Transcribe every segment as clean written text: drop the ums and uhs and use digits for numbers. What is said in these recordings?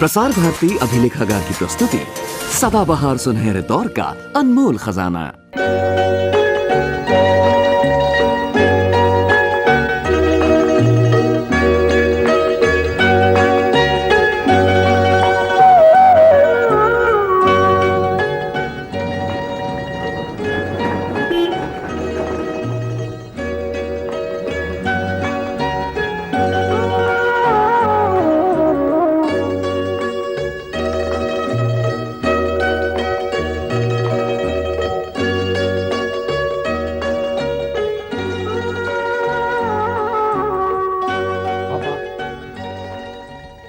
प्रसार भारती अभिलेखागार की प्रस्तुति सदाबहार सुनहरे दौर का अनमोल खजाना।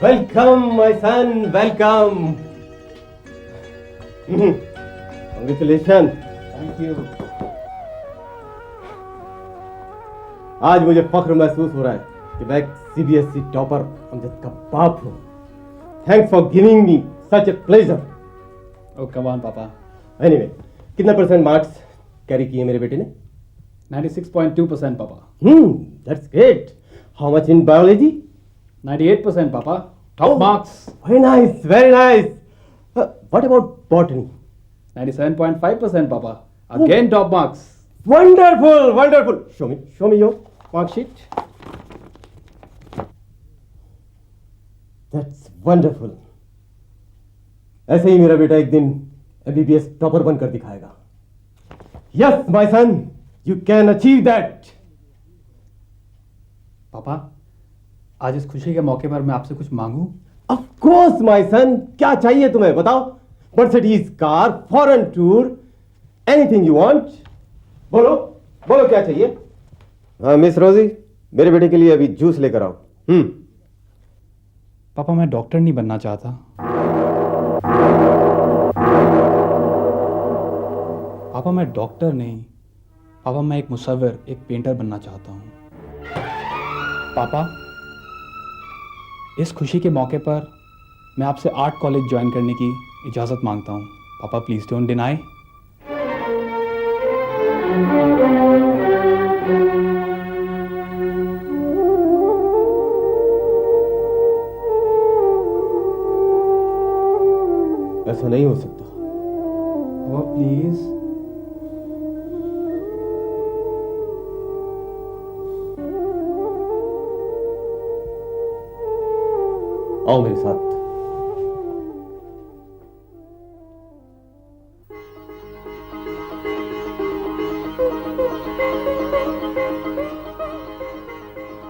Welcome, my son. Welcome. Congratulations. Thank you. आज मुझे फख्र महसूस हो रहा है कि मैं सीबीएसई टॉपर अमजद का बाप हूँ। Thanks for giving me such a pleasure. Oh, come on, पापा। Anyway, कितना परसेंट मार्क्स कैरी किए मेरे बेटे ने? 96.2% पापा। That's great. How much in biology? 98% पापा। Top marks। Very nice, very nice. What about botany? 97.5% पापा। Again top marks। Wonderful, wonderful. Show me your mark sheet. That's wonderful. ऐसे ही मेरा बेटा एक दिन एमबीबीएस टॉपर बनकर दिखाएगा। Yes, my son, you can achieve that. पापा, आज इस खुशी के मौके पर मैं आपसे कुछ मांगूं? Of course, my son. क्या चाहिए तुम्हें बताओ? Mercedes car, foreign tour, anything you want. बोलो बोलो क्या चाहिए? हाँ मिस रोजी, मेरे बेटे के लिए अभी जूस लेकर आओ। पापा, मैं डॉक्टर नहीं बनना चाहता। पापा, मैं डॉक्टर नहीं, पापा मैं एक मुसव्विर, एक पेंटर बनना चाहता हूँ। पापा, इस खुशी के मौके पर मैं आपसे आर्ट कॉलेज ज्वाइन करने की इजाज़त मांगता हूँ। पापा प्लीज़ डोंट डिनाई। ऐसा नहीं हो सकता। पापा प्लीज़। आओ मेरे साथ।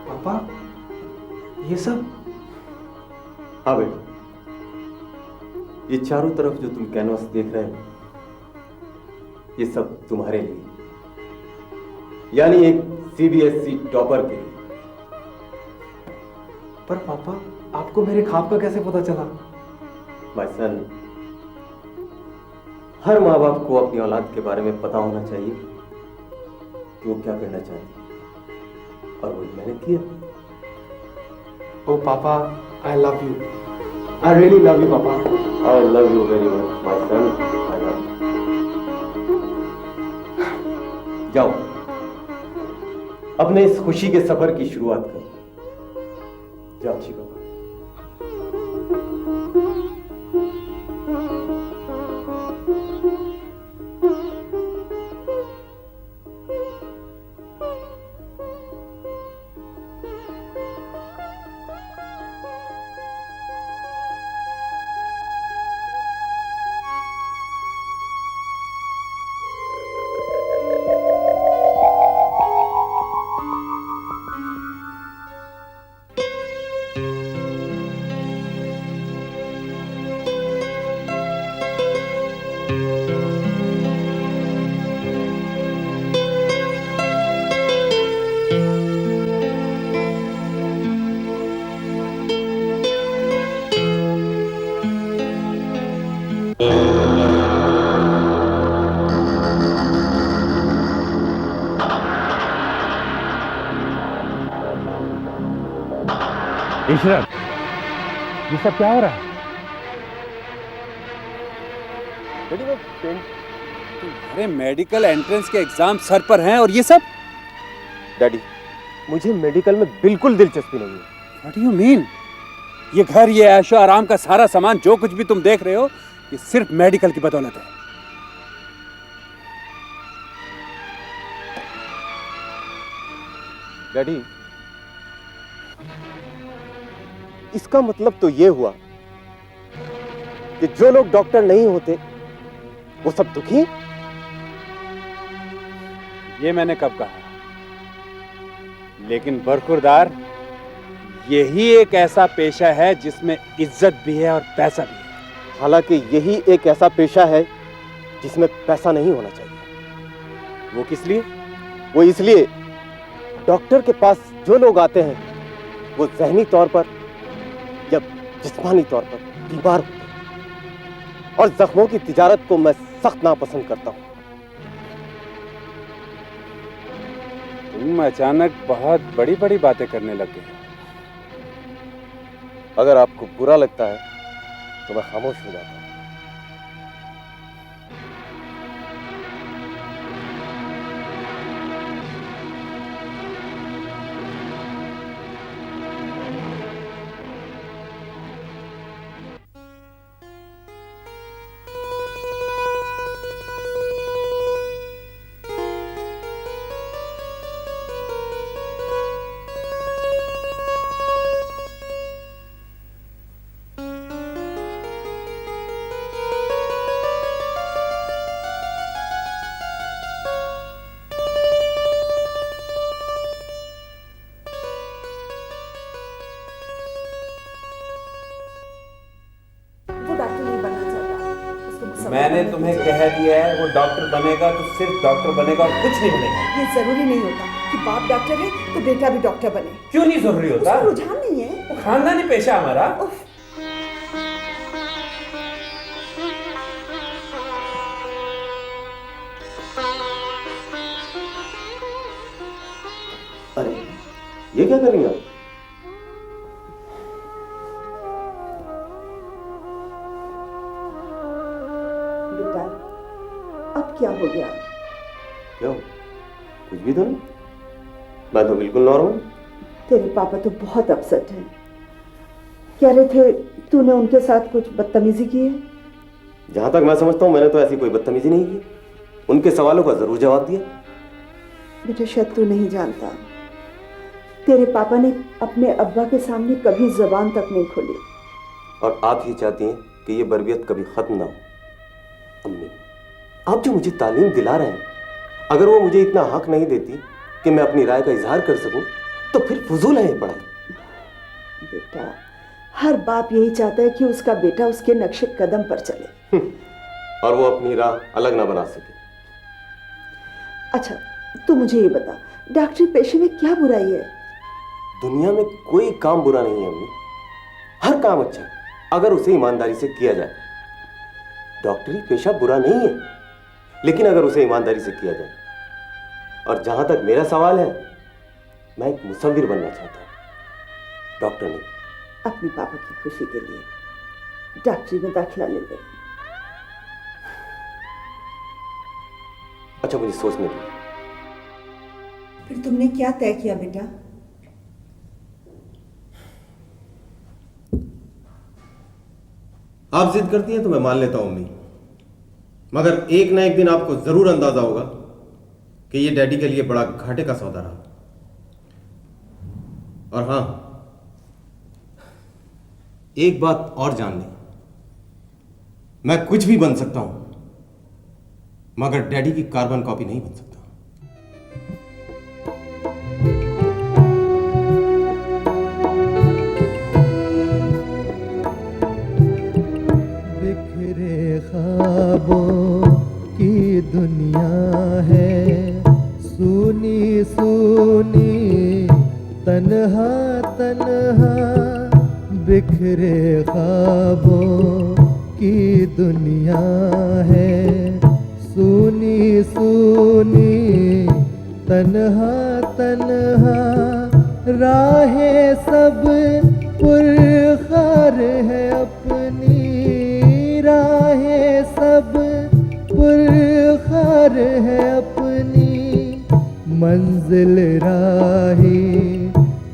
पापा, ये सब? हाँ बेटा, ये चारों तरफ जो तुम कैनवास देख रहे हो, ये सब तुम्हारे लिए, यानी एक सीबीएसई टॉपर के लिए। पर पापा, आपको मेरे ख्वाब का कैसे पता चला? माय सन, हर माँ बाप को अपनी औलाद के बारे में पता होना चाहिए कि वो क्या करना चाहती है, और वही मैंने किया। ओ पापा, I love you. I really love you papa. I love you very much my son. I love you. जाओ, अपने इस खुशी के सफर की शुरुआत करो। जाओ चिको। इशरत, ये सब क्या हो रहा है? अरे मेडिकल एंट्रेंस के एग्जाम सर पर हैं और ये सब। डैडी, मुझे मेडिकल में बिल्कुल दिलचस्पी नहीं है। What do you mean? ये घर, ये ऐशो आराम का सारा सामान, जो कुछ भी तुम देख रहे हो, ये सिर्फ मेडिकल की बदौलत है। डैडी, इसका मतलब तो ये हुआ कि जो लोग डॉक्टर नहीं होते वो सब दुखी। ये मैंने कब कहा? लेकिन बरखुरदार, यही एक ऐसा पेशा है जिसमें इज्जत भी है और पैसा भी है। हालांकि यही एक ऐसा पेशा है जिसमें पैसा नहीं होना चाहिए। वो किस लिए? वो इसलिए, डॉक्टर के पास जो लोग आते हैं वो ज़हनी तौर पर या जिस्मानी तौर पर बीमार होते हैं, और जख्मों की तिजारत को मैं सख्त नापसंद करता हूं। तुम अचानक बहुत बड़ी बड़ी बातें करने लग गए। अगर आपको बुरा लगता है तो मैं खामोश हो जाता हूं। मैंने तुम्हें कह दिया है, वो डॉक्टर बनेगा तो सिर्फ डॉक्टर बनेगा और कुछ नहीं बनेगा। ये जरूरी नहीं होता कि बाप डॉक्टर है तो बेटा भी डॉक्टर बने। क्यों नहीं जरूरी होता? उसका रुझान नहीं है। वो खानदानी पेशा हमारा। अरे ये क्या कर रही हैं? बेटा, अब क्या हो गया? क्यों? कुछ भी तो नहीं, मैं तो बिल्कुल नॉर्मल। तेरे पापा तो बहुत अपसेट हैं। कह रहे थे तूने उनके साथ कुछ बदतमीजी की है। जहां तक मैं समझता हूं मैंने तो ऐसी कोई बदतमीजी नहीं की। उनके सवालों का जरूर जवाब दिया। बेटा शायद तू नहीं जानता, तेरे पापा ने अपने अब्बा के सामने कभी जबान तक नहीं खोली। और आप ही चाहती हैं कि ये बर्बियत कभी खत्म ना हो। अम्मी, आप जो मुझे तालीम दिला रहे हैं, अगर वो मुझे इतना हक नहीं देती कि मैं अपनी राय का इजहार कर सकूं, तो फिर फजूल है ये पढ़ाई। बेटा, हर बाप यही चाहता है कि उसका बेटा उसके नक्शे कदम पर चले और वो अपनी राह अलग ना बना सके। अच्छा, तू मुझे ये बता, डॉक्टरी पेशे में क्या बुराई है? दुनिया में कोई काम बुरा नहीं है अम्मी, हर काम अच्छा है अगर उसे ईमानदारी से किया जाए। डॉक्टरी पेशा बुरा नहीं है, लेकिन अगर उसे ईमानदारी से किया जाए। और जहां तक मेरा सवाल है, मैं एक मुसव्विर बनना चाहता हूं, डॉक्टर नहीं। अपने पापा की खुशी के लिए डॉक्टरी में दाखिला ले ले। अच्छा, मुझे सोचने दो। फिर तुमने क्या तय किया बेटा? आप जिद करती हैं तो मैं मान लेता हूं अम्मी, मगर एक ना एक दिन आपको जरूर अंदाजा होगा कि ये डैडी के लिए बड़ा घाटे का सौदा रहा। और हां, एक बात और जान लें, मैं कुछ भी बन सकता हूं, मगर डैडी की कार्बन कॉपी नहीं बन सकता। बिखरे ख्वाबों की दुनिया है, सूनी सूनी तन्हा तन्हा। बिखरे ख्वाबों की दुनिया है, सूनी सूनी तन्हा तन्हा। राहें सब पुरखार है अपनी, राहें सब पुरखार है अपनी। मंजिल राही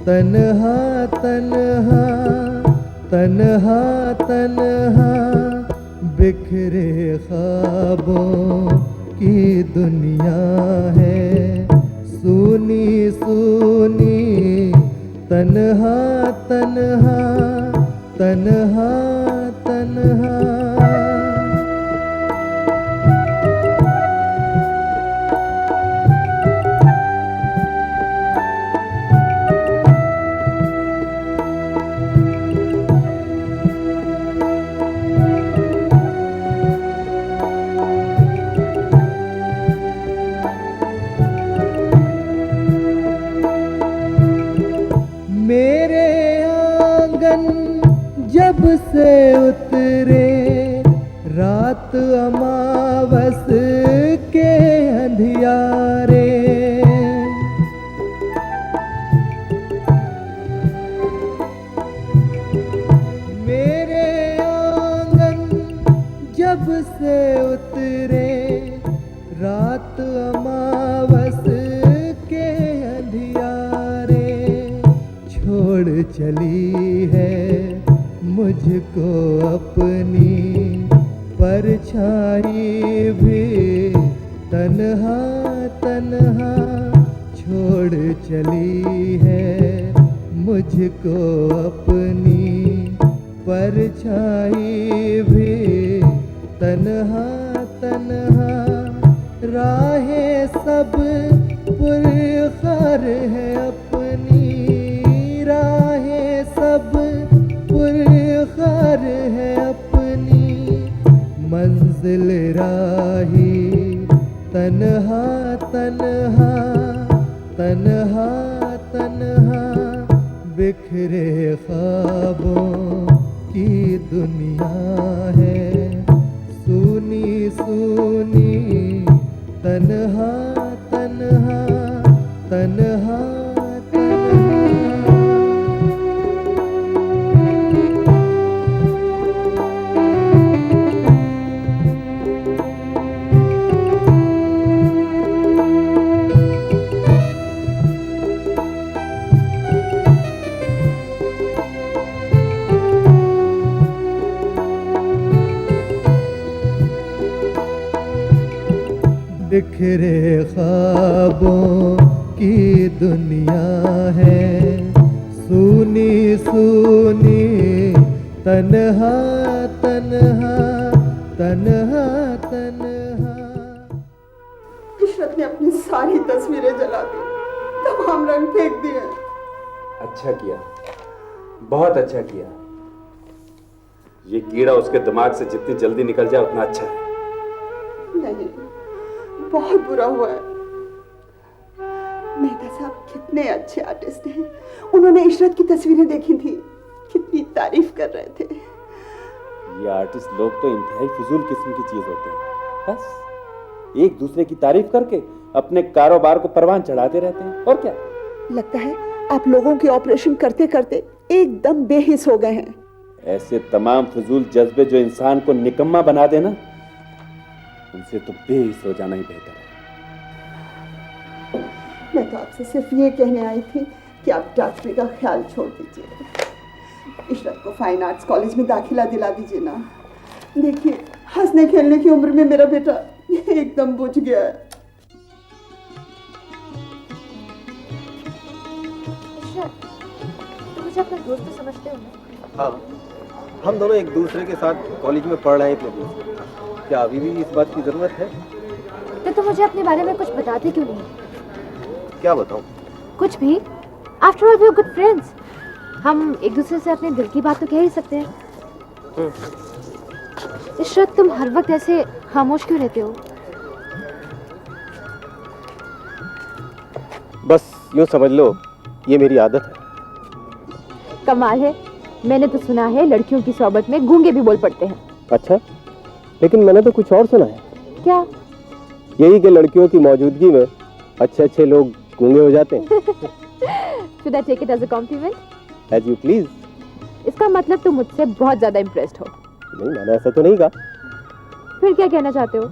तन्हा तन्हा, तन्हा तन्हा बिखरे ख्वाबों की दुनिया है, सूनी सूनी तन्हा तन्हा तन्हा तन्हा। मेरे आंगन जब से उतरे रात अमावस के अंधियारे, मेरे आंगन जब से उतरे रात अमावस के अंधियारे, छोड़ चली है मुझको अपनी परछाई भी, तन्हा तन्हा छोड़ चली है मुझको अपनी परछाई भी, तन्हा तन्हा राहें सब पुरखार है अपनी, राहें सब पुरखार है अपनी, मंजिल राही तन्हा तन्हा तन्हा तन्हा बिखरे ख्वाबों की दुनिया है, सूनी सूनी तन्हा तन्हा तन्हा तन्हा। बिखरे ख्वाबों की दुनिया है, सूनी सूनी तन्हा तन्हा तन्हा तन्हा। इशरत ने अपनी सारी तस्वीरें जला दी, तमाम रंग फेंक दिए। अच्छा किया, बहुत अच्छा किया। ये कीड़ा उसके दिमाग से जितनी जल्दी निकल जाए उतना अच्छा है। नहीं, बहुत बुरा हुआ है। मेहता साहब कितने अच्छे आर्टिस्ट हैं। उन्होंने इशरत की तस्वीरें देखी थी, कितनी तारीफ कर रहे थे। ये आर्टिस्ट लोग तो इंतहाई फिजूल किस्म की चीज होते हैं। बस एक दूसरे की तारीफ करके अपने कारोबार को परवान चढ़ाते रहते हैं, और क्या। लगता है आप लोगों के ऑपरेशन करते करते एकदम बेहिस हो गए हैं। ऐसे तमाम फिजूल जज्बे जो इंसान को निकम्मा बना देना, उनसे तो बेहिस हो जाना ही बेहतर है। मैं तो आपसे सिर्फ ये कहने आई थी कि आप डॉक्टरी का ख्याल छोड़ दीजिए। इशरत को फाइन आर्ट्स कॉलेज में दाखिला दिला दीजिए ना। देखिए, हंसने खेलने की उम्र में मेरा बेटा एकदम बुझ गया है। तुम मुझे अपना दोस्त तो समझते हो ना? हाँ, हम दोनों एक दूसरे के साथ कॉलेज में पढ़ रहे हैं इतने दिन से। क्या अभी भी इस बात की जरूरत है? तो तुम मुझे अपने बारे में कुछ बताते क्यों नहीं? क्या बताऊं? कुछ भी। After all we are good friends. हम एक दूसरे से अपने दिल की बात तो कह ही सकते हैं। इशरत, तुम हर वक्त ऐसे खामोश क्यों रहते हो? बस यूं समझ लो, ये मेरी आदत है। कमाल है, मैंने तो सुना है लड़कियों की सोबत में गूंगे भी बोल पड़ते हैं। अच्छा, लेकिन मैंने तो कुछ और सुना है। क्या? यही कि लड़कियों की मौजूदगी में अच्छे अच्छे लोग गूंगे हो जाते हैं। Should I take it as a compliment? As you please. इसका मतलब तुम मुझसे बहुत ज्यादा इम्प्रेस्ड हो। नहीं, मैंने ऐसा तो नहीं कहा। फिर क्या कहना चाहते हो?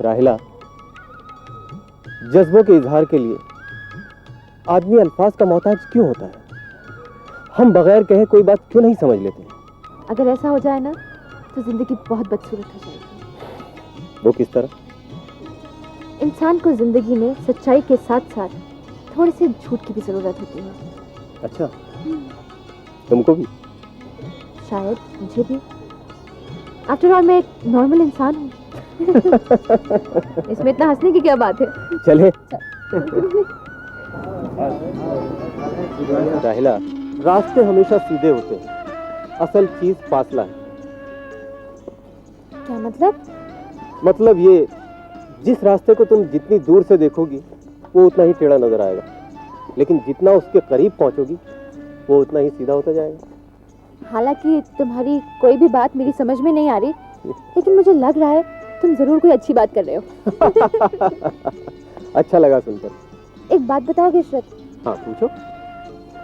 राहिला, जज्बों के इजहार के लिए आदमी अल्फाज का मोहताज क्यों होता है? हम बगैर कहे कोई बात क्यों नहीं समझ लेते? अगर ऐसा हो जाए ना तो जिंदगी बहुत बदसूरत हो जाएगी। वो किस तरह? इंसान को जिंदगी में सच्चाई के साथ साथ थोड़े से झूठ की भी जरूरत होती है। अच्छा, तुमको भी? शायद मुझे भी। आफ्टर ऑल मैं एक नॉर्मल इंसान हूँ। इसमें इतना हंसने की क्या बात है? चले। राहिला, रास्ते हमेशा सीधे होते हैं, असल चीज फासला है। क्या मतलब? मतलब ये, जिस रास्ते को तुम जितनी दूर से देखोगी वो उतना ही टेढ़ा नजर आएगा, लेकिन जितना उसके करीब पहुंचोगी वो उतना ही सीधा होता जाएगा। हालांकि तुम्हारी कोई भी बात मेरी समझ में नहीं आ रही, लेकिन मुझे लग रहा है तुम जरूर कोई अच्छी बात कर रहे हो। अच्छा लगा सुनकर। एक बात बताओगे इशरत? हाँ, पूछो।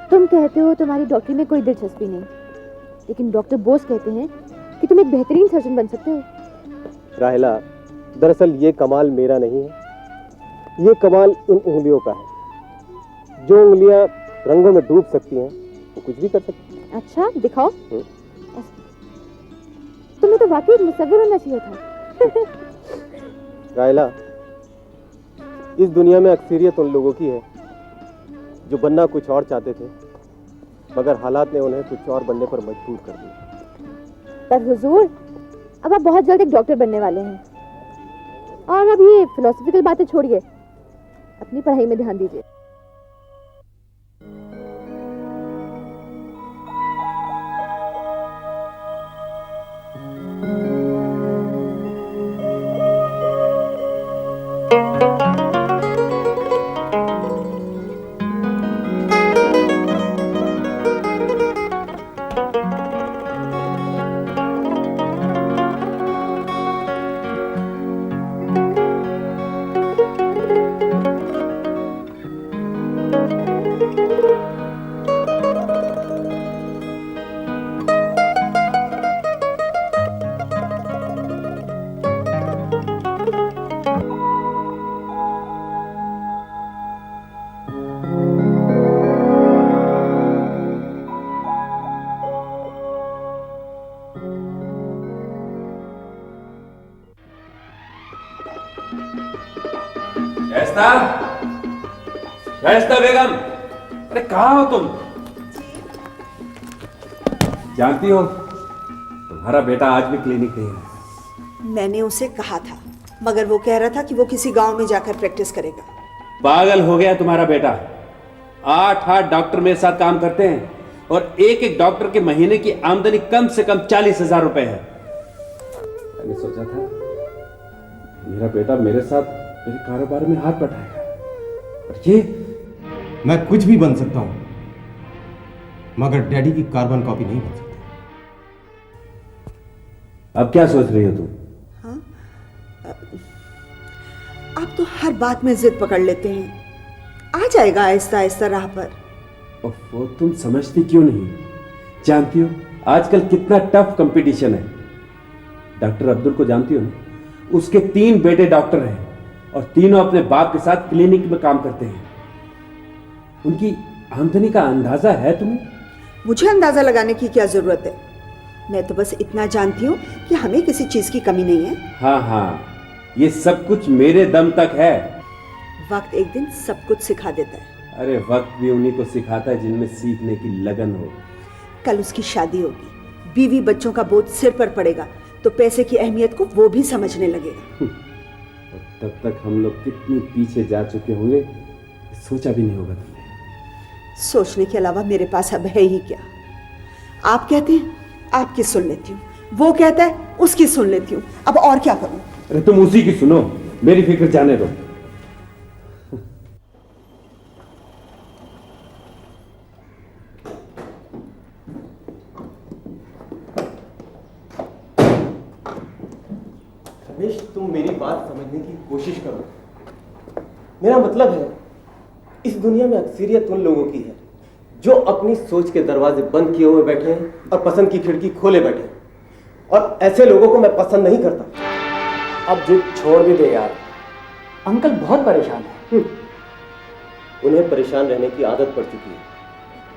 तुम कहते हो तुम्हारी डॉक्टरी में कोई दिलचस्पी नहीं, लेकिन डॉक्टर बोस कहते हैं कि तुम एक बेहतरीन सर्जन बन सकते हो। राहिला, दरअसल ये कमाल मेरा नहीं है, ये कमाल इन उंगलियों का है। जो उंगलियां रंगों में डूब सकती हैं वो कुछ भी कर सकती हैं। अच्छा, दिखाओ। तुम्हें तो वाकई एक मुसव्विर होना चाहिए था। राहिला, इस दुनिया में अक्सरियत उन लोगों की है जो बनना कुछ और चाहते थे, मगर हालात ने उन्हें कुछ और बनने पर मजबूर कर दिया। पर हुजूर, अब आप बहुत जल्द एक डॉक्टर बनने वाले हैं, और अब ये फिलोसॉफिकल बातें छोड़िए, अपनी पढ़ाई में ध्यान दीजिए। शाइस्ता बेगम, अरे कहाँ हो तुम? जानती हो तुम्हारा बेटा आज भी क्लिनिक नहीं है। मैंने उसे कहा था, मगर वो कह रहा था कि वो किसी गांव में जाकर प्रैक्टिस करेगा। पागल हो गया तुम्हारा बेटा। 8 डॉक्टर मेरे साथ काम करते हैं और एक डॉक्टर के महीने की आमदनी कम से कम 40,000 रुपए है। मैंने सोचा था मेरा बेटा मेरे साथ मेरे कारोबार में हाथ बटाएगा, और ये मैं कुछ भी बन सकता हूं, मगर डैडी की कार्बन कॉपी नहीं बन सकता। अब क्या सोच रही हो तुम? हाँ? आप तो हर बात में जिद पकड़ लेते हैं। आ जाएगा आहिस्ता आहिस्ता राह पर। वो तुम समझती क्यों नहीं? जानती हो आजकल कितना टफ कंपटीशन है। डॉक्टर अब्दुल को जानती हो ना? उसके 3 बेटे डॉक्टर हैं और तीनों अपने बाप के साथ क्लिनिक में काम करते हैं। उनकी आमदनी का अंदाजा है तुम्हें? मुझे अंदाजा लगाने की क्या जरूरत है? मैं तो बस इतना जानती हूँ कि हमें किसी चीज की कमी नहीं है। हाँ हाँ, ये सब कुछ मेरे दम तक है। वक्त एक दिन सब कुछ सिखा देता है। अरे वक्त भी उन्हीं को सिखाता है जिनमें सीखने की लगन हो। कल उसकी शादी होगी, बीवी बच्चों का बोझ सिर पर पड़ेगा, तो पैसे की अहमियत को वो भी समझने लगेगा। तब तक हम लोग कितनी पीछे जा चुके होंगे, सोचा भी नहीं होगा तुमने। सोचने के अलावा मेरे पास अब है ही क्या? आप कहते हैं आपकी सुन लेती हूँ, वो कहता है उसकी सुन लेती हूँ, अब और क्या करूँ? अरे तुम उसी की सुनो, मेरी फिक्र जाने दो। रमेश, तुम मेरी बात समझने की कोशिश करो। मेरा मतलब है, इस दुनिया में अक्सरियत उन लोगों की है जो अपनी सोच के दरवाजे बंद किए हुए बैठे हैं और पसंद की खिड़की खोले बैठे हैं, और ऐसे लोगों को मैं पसंद नहीं करता। अब जिद छोड़ भी दे यार, अंकल बहुत परेशान है। उन्हें परेशान रहने की आदत पड़ चुकी है।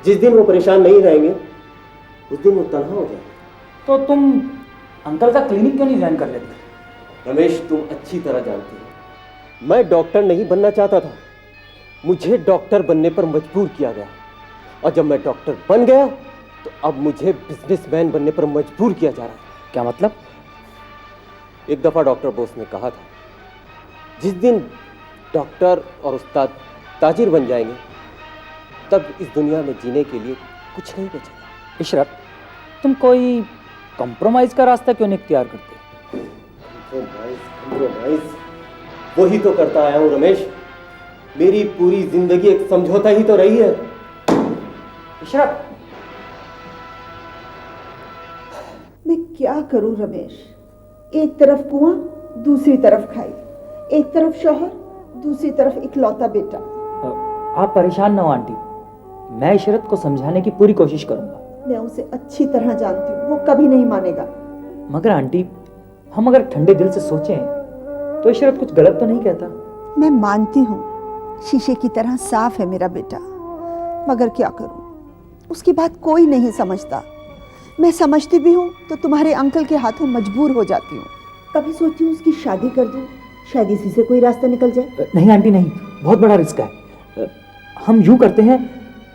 जिस दिन वो परेशान नहीं रहेंगे उस दिन वो तन्हा हो जाएंगे। तो तुम अंकल का क्लिनिक क्यों नहीं ज्वाइन कर लेते? रमेश, तुम अच्छी तरह जानते हो मैं डॉक्टर नहीं बनना चाहता था। मुझे डॉक्टर बनने पर मजबूर किया गया, और जब मैं डॉक्टर बन गया तो अब मुझे बिजनेसमैन बनने पर मजबूर किया जा रहा है। क्या मतलब? एक दफा डॉक्टर बोस ने कहा था, जिस दिन डॉक्टर और उस्ताद ताजिर बन जाएंगे तब इस दुनिया में जीने के लिए कुछ नहीं बचेगा। इशरत, तुम कोई कॉम्प्रोमाइज का रास्ता क्यों नहीं इख्तियार करते? कंप्रोमाइज वही तो करता आया हूं रमेश। मेरी पूरी जिंदगी एक समझौता ही तो रही है। इशरत, मैं क्या करूं रमेश? एक तरफ कुआं, दूसरी तरफ खाई, एक तरफ शौहर, दूसरी तरफ इकलौता बेटा। आप परेशान ना हो आंटी, मैं इशरत को समझाने की पूरी कोशिश करूंगा। मैं उसे अच्छी तरह जानती हूँ, वो कभी नहीं मानेगा। मगर आंटी, हम अगर ठंडे दिल से सोचें तो इशरत कुछ गलत तो नहीं कहता। मैं मानती हूँ शीशे की तरह साफ है मेरा बेटा, मगर क्या करूँ, उसकी बात कोई नहीं समझता। मैं समझती भी हूँ तो तुम्हारे अंकल के हाथों मजबूर हो जाती हूँ। कभी सोचती हूँ उसकी शादी कर दूँ, शायद इसी से कोई रास्ता निकल जाए। नहीं आंटी नहीं, बहुत बड़ा रिस्क है। हम यूं करते हैं,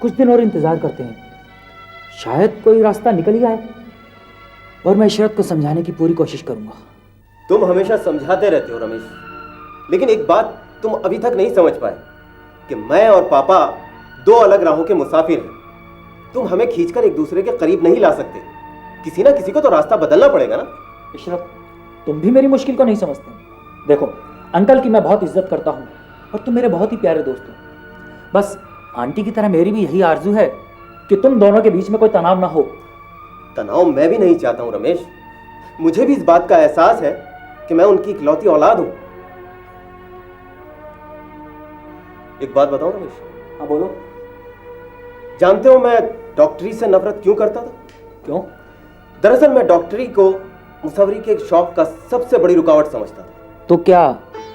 कुछ दिन और इंतजार करते हैं, शायद कोई रास्ता निकल ही आए। और मैं इशरत को समझाने की पूरी कोशिश करूंगा। तुम हमेशा समझाते रहते हो रमेश, लेकिन एक बात तुम अभी तक नहीं समझ पाए कि मैं और पापा दो अलग राहों के मुसाफिर हैं। तुम हमें खींचकर एक दूसरे के करीब नहीं ला सकते। किसी ना किसी को तो रास्ता बदलना पड़ेगा ना। इशरत, तुम भी मेरी मुश्किल को नहीं समझते। देखो, अंकल की मैं बहुत इज्जत करता हूँ और तुम मेरे बहुत ही प्यारे दोस्त हो। बस आंटी की तरह मेरी भी यही आरजू है कि तुम दोनों के बीच में कोई तनाव ना हो। तनाव मैं भी नहीं चाहता हूं रमेश। मुझे भी इस बात का एहसास है कि मैं उनकी इकलौती औलाद हूं। एक बात बताओ रमेश। हाँ बोलो। जानते हो मैं डॉक्टरी से नफरत क्यों करता था? क्यों? दरअसल मैं डॉक्टरी को मुसाफिरी के शौक का सबसे बड़ी रुकावट समझता था। तो क्या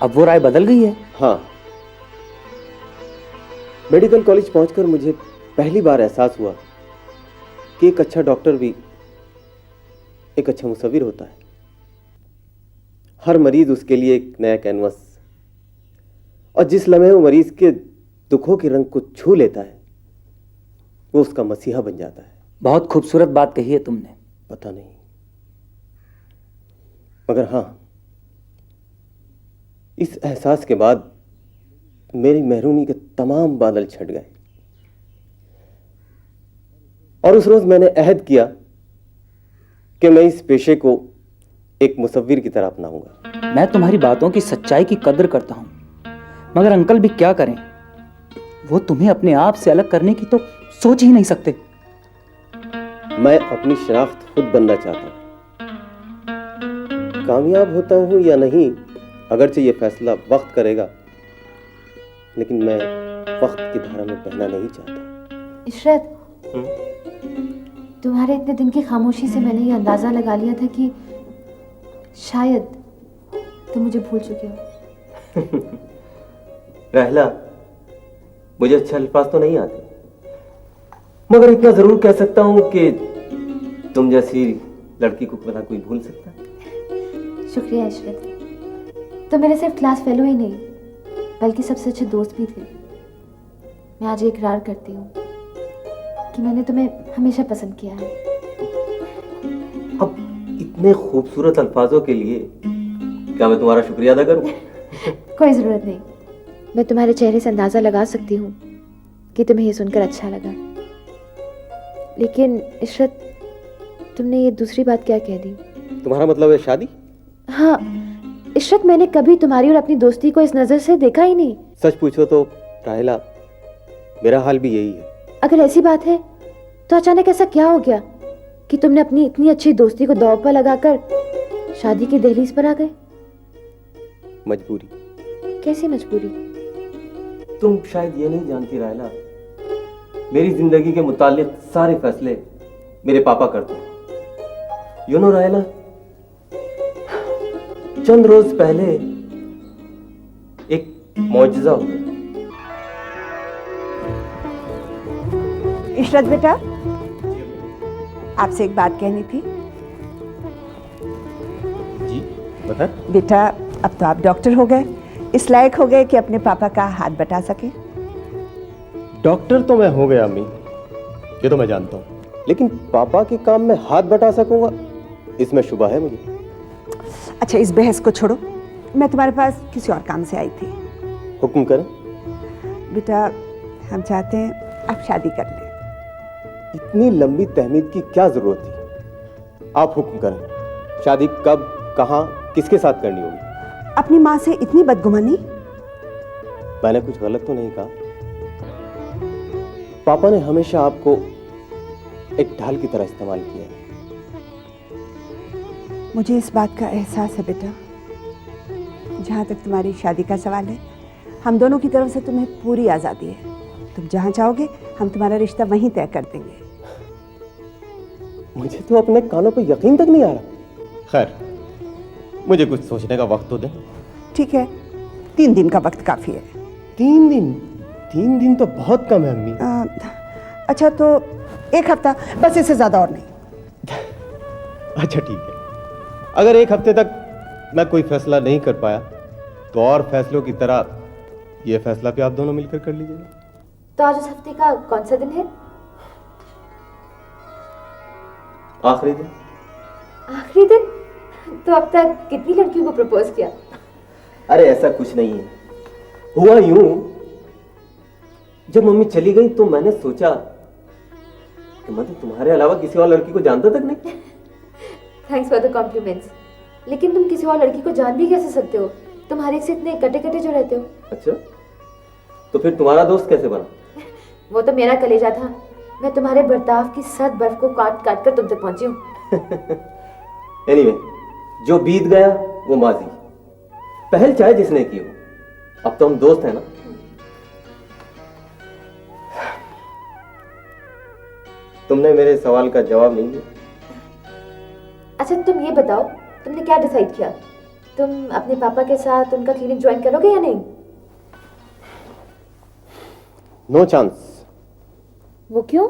अब वो राय बदल गई है? हाँ, मेडिकल कॉलेज पहुंचकर मुझे पहली बार एहसास हुआ कि एक अच्छा डॉक्टर भी एक अच्छा मुसव्विर होता है। हर मरीज उसके लिए एक नया कैनवस, और जिस लम्हे वो मरीज के दुखों के रंग को छू लेता है वो उसका मसीहा बन जाता है। बहुत खूबसूरत बात कही है तुमने। पता नहीं, मगर हाँ, इस एहसास के बाद मेरी महरूमी के तमाम बादल छट गए, और उस रोज मैंने अहद किया कि मैं इस पेशे को एक मुसव्विर की तरह अपनाऊंगा। मैं तुम्हारी बातों की सच्चाई की कदर करता हूं, मगर अंकल भी क्या करें, वो तुम्हें अपने आप से अलग करने की तो सोच ही नहीं सकते। मैं अपनी शनाख्त खुद बनना चाहता हूं। कामयाब होता हूं या नहीं, अगरचे ये फैसला वक्त करेगा, लेकिन मैं वक्त की धारा में बहना नहीं चाहता। इशरत, तुम्हारे इतने दिन की खामोशी से मैंने ये अंदाजा लगा लिया था कि शायद तुम मुझे भूल चुके हो। रहला, मुझे अच्छे अल्फाज तो नहीं आते, मगर इतना जरूर कह सकता हूं कि तुम जैसी लड़की को भला कोई भूल सकता है? शुक्रिया इशरत, तुम मेरे सिर्फ क्लास फेलो ही नहीं बल्कि सबसे अच्छे दोस्त भी थे। मैं आज इकरार करती हूँ कि मैंने तुम्हें हमेशा पसंद किया है। अब इतने खूबसूरत अल्फाजों के लिए क्या मैं तुम्हारा शुक्रिया अदा करूं? कोई ज़रूरत नहीं, मैं तुम्हारे चेहरे से अंदाज़ा लगा सकती हूँ कि तुम्हें ये सुनकर अच्छा लगा। लेकिन इशरत, तुमने ये दूसरी बात क्या कह दी? तुम्हारा मतलब है शादी? हाँ इशरत, मैंने कभी तुम्हारी और अपनी दोस्ती को इस नज़र से देखा ही नहीं। सच पूछो तो राहिला, मेरा हाल भी यही है। अगर ऐसी बात है तो अचानक ऐसा क्या हो गया कि तुमने अपनी इतनी अच्छी दोस्ती को दांव पर लगाकर शादी की दहलीज पर आ गए? मजबूरी। कैसी मजबूरी? तुम शायद ये नहीं जानती राहिला, मेरी जिंदगी के मुतालिक सारे फैसले मेरे पापा करते हैं। यू नो राहिला, चंद रोज पहले एक मौजज़ा हो गया। इशरत बेटा, आपसे एक बात कहनी थी। बता। बेटा अब तो आप डॉक्टर हो गए, इस लायक हो गए कि अपने पापा का हाथ बटा सके। डॉक्टर तो मैं हो गया अम्मी, ये तो मैं जानता हूँ, लेकिन पापा के काम में हाथ बटा सकूंगा इसमें शुबा है मुझे। अच्छा इस बहस को छोड़ो, मैं तुम्हारे पास किसी और काम से आई थी। हुक्म करें। बेटा हम चाहते हैं आप शादी कर लें। इतनी लंबी तहमीद की क्या जरूरत थी? आप हुक्म करें। शादी कब, कहां, किसके साथ करनी होगी? अपनी माँ से इतनी बदगुमानी? मैंने कुछ गलत तो नहीं कहा? पापा ने हमेशा आपको एक ढाल की तरह इस्तेमाल किया है। मुझे इस बात का एहसास है बेटा। जहाँ तक तुम्हारी शादी का सवाल है, हम दोनों की तरफ से तुम्हें पूरी आज़ादी है। तुम जहाँ चाहोगे हम तुम्हारा रिश्ता वहीं तय कर देंगे। मुझे तो अपने कानों पर यकीन तक नहीं आ रहा। खैर, मुझे कुछ सोचने का वक्त तो दें। ठीक है, 3 दिन का वक्त काफ़ी है। 3 दिन? 3 दिन तो बहुत कम है अम्मी। अच्छा तो 1 हफ्ता, बस इससे ज़्यादा और नहीं। अच्छा ठीक है, अगर 1 हफ्ते तक मैं कोई फैसला नहीं कर पाया तो और फैसलों की तरह यह फैसला भी आप दोनों मिलकर कर लीजिएगा। तो आज उस हफ्ते का कौन सा दिन है? आखिरी दिन। आखिरी दिन? तो अब तक कितनी लड़कियों को प्रपोज किया? अरे ऐसा कुछ नहीं है, हुआ यूं, जब मम्मी चली गई तो मैंने सोचा कि मैं तो तुम्हारे अलावा किसी और लड़की को जानता तक नहीं। Thanks for the compliments. लेकिन तुम किसी और लड़की को जान भी कैसे सकते हो? तुम हर एक से इतने कटे कटे जो रहते हो। अच्छा, तो फिर तुम्हारा दोस्त कैसे बना? वो तो मेरा कलेजा था। मैं तुम्हारे बर्ताव की सद बर्फ को काट काट कर तुम तक पहुंची हूँ। एनीवे, जो बीत गया वो माजी। पहल चाहे जिसने की हो, अब तो हम दोस्त हैं ना। तुमने मेरे सवाल का जवाब नहीं दिया। अच्छा तुम ये बताओ, तुमने क्या डिसाइड किया? तुम अपने पापा के साथ उनका क्लिनिक ज्वाइन करोगे या नहीं? No chance. वो क्यों?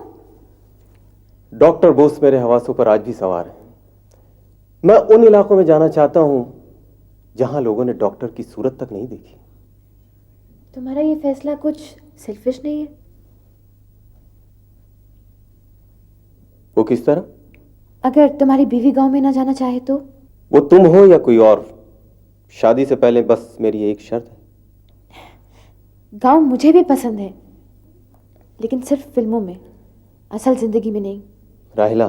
डॉक्टर बोस मेरे हवासों पर आज भी सवार है। मैं उन इलाकों में जाना चाहता हूं जहां लोगों ने डॉक्टर की सूरत तक नहीं देखी। तुम्हारा ये फैसला कुछ सेल्फिश नहीं है? वो किस तरह? अगर तुम्हारी बीवी गांव में ना जाना चाहे तो? वो तुम हो या कोई और, शादी से पहले बस मेरी एक शर्त है। गांव मुझे भी पसंद है, लेकिन सिर्फ फिल्मों में, असल जिंदगी में नहीं। राहिला,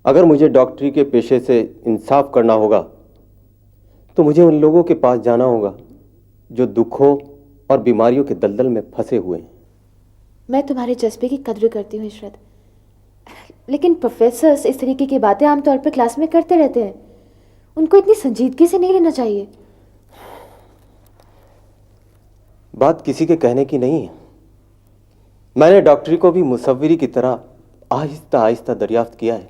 अगर मुझे डॉक्टरी के पेशे से इंसाफ करना होगा तो मुझे उन लोगों के पास जाना होगा जो दुखों और बीमारियों के दलदल में फंसे हुए हैं। मैं तुम्हारे जज्बे की कद्र करती हूँ इशरत, लेकिन प्रोफेसर्स इस तरीके की बातें आमतौर पर क्लास में करते रहते हैं। उनको इतनी संजीदगी से नहीं लेना चाहिए। बात किसी के कहने की नहीं है। मैंने डॉक्टरी को भी मुसव्विरी की तरह आहिस्ता आहिस्ता दरियाफ्त किया है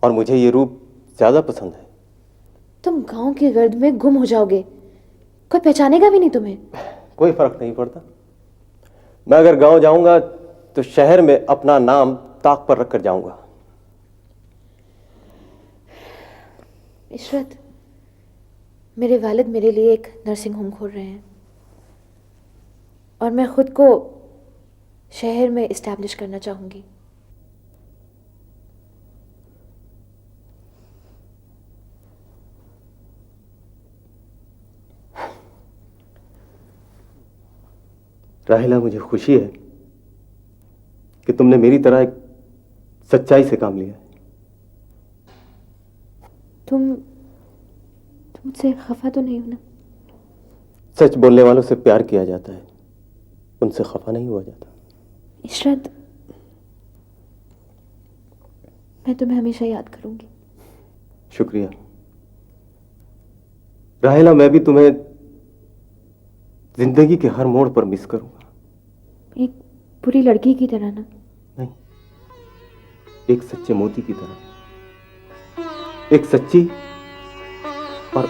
और मुझे ये रूप ज्यादा पसंद है। तुम गांव के गर्द में गुम हो जाओगे, कोई पहचानेगा भी नहीं तुम्हें। कोई फर्क नहीं पड़ता। मैं अगर गांव जाऊंगा तो शहर में अपना नाम ताक पर रखकर जाऊंगा। इशरत, मेरे वालिद मेरे लिए एक नर्सिंग होम खोल रहे हैं और मैं खुद को शहर में इस्टेब्लिश करना चाहूंगी। राहिला, मुझे खुशी है कि तुमने मेरी तरह एक सच्चाई से काम लिया है। तुम मुझसे खफा तो नहीं हो ना? सच बोलने वालों से प्यार किया जाता है, उनसे खफा नहीं हुआ जाता। इशरत, मैं तुम्हें हमेशा याद करूंगी। शुक्रिया राहिला, मैं भी तुम्हें जिंदगी के हर मोड़ पर मिस करूंगा। एक बुरी लड़की की तरह ना? नहीं, एक सच्चे मोती की तरह, एक सच्ची और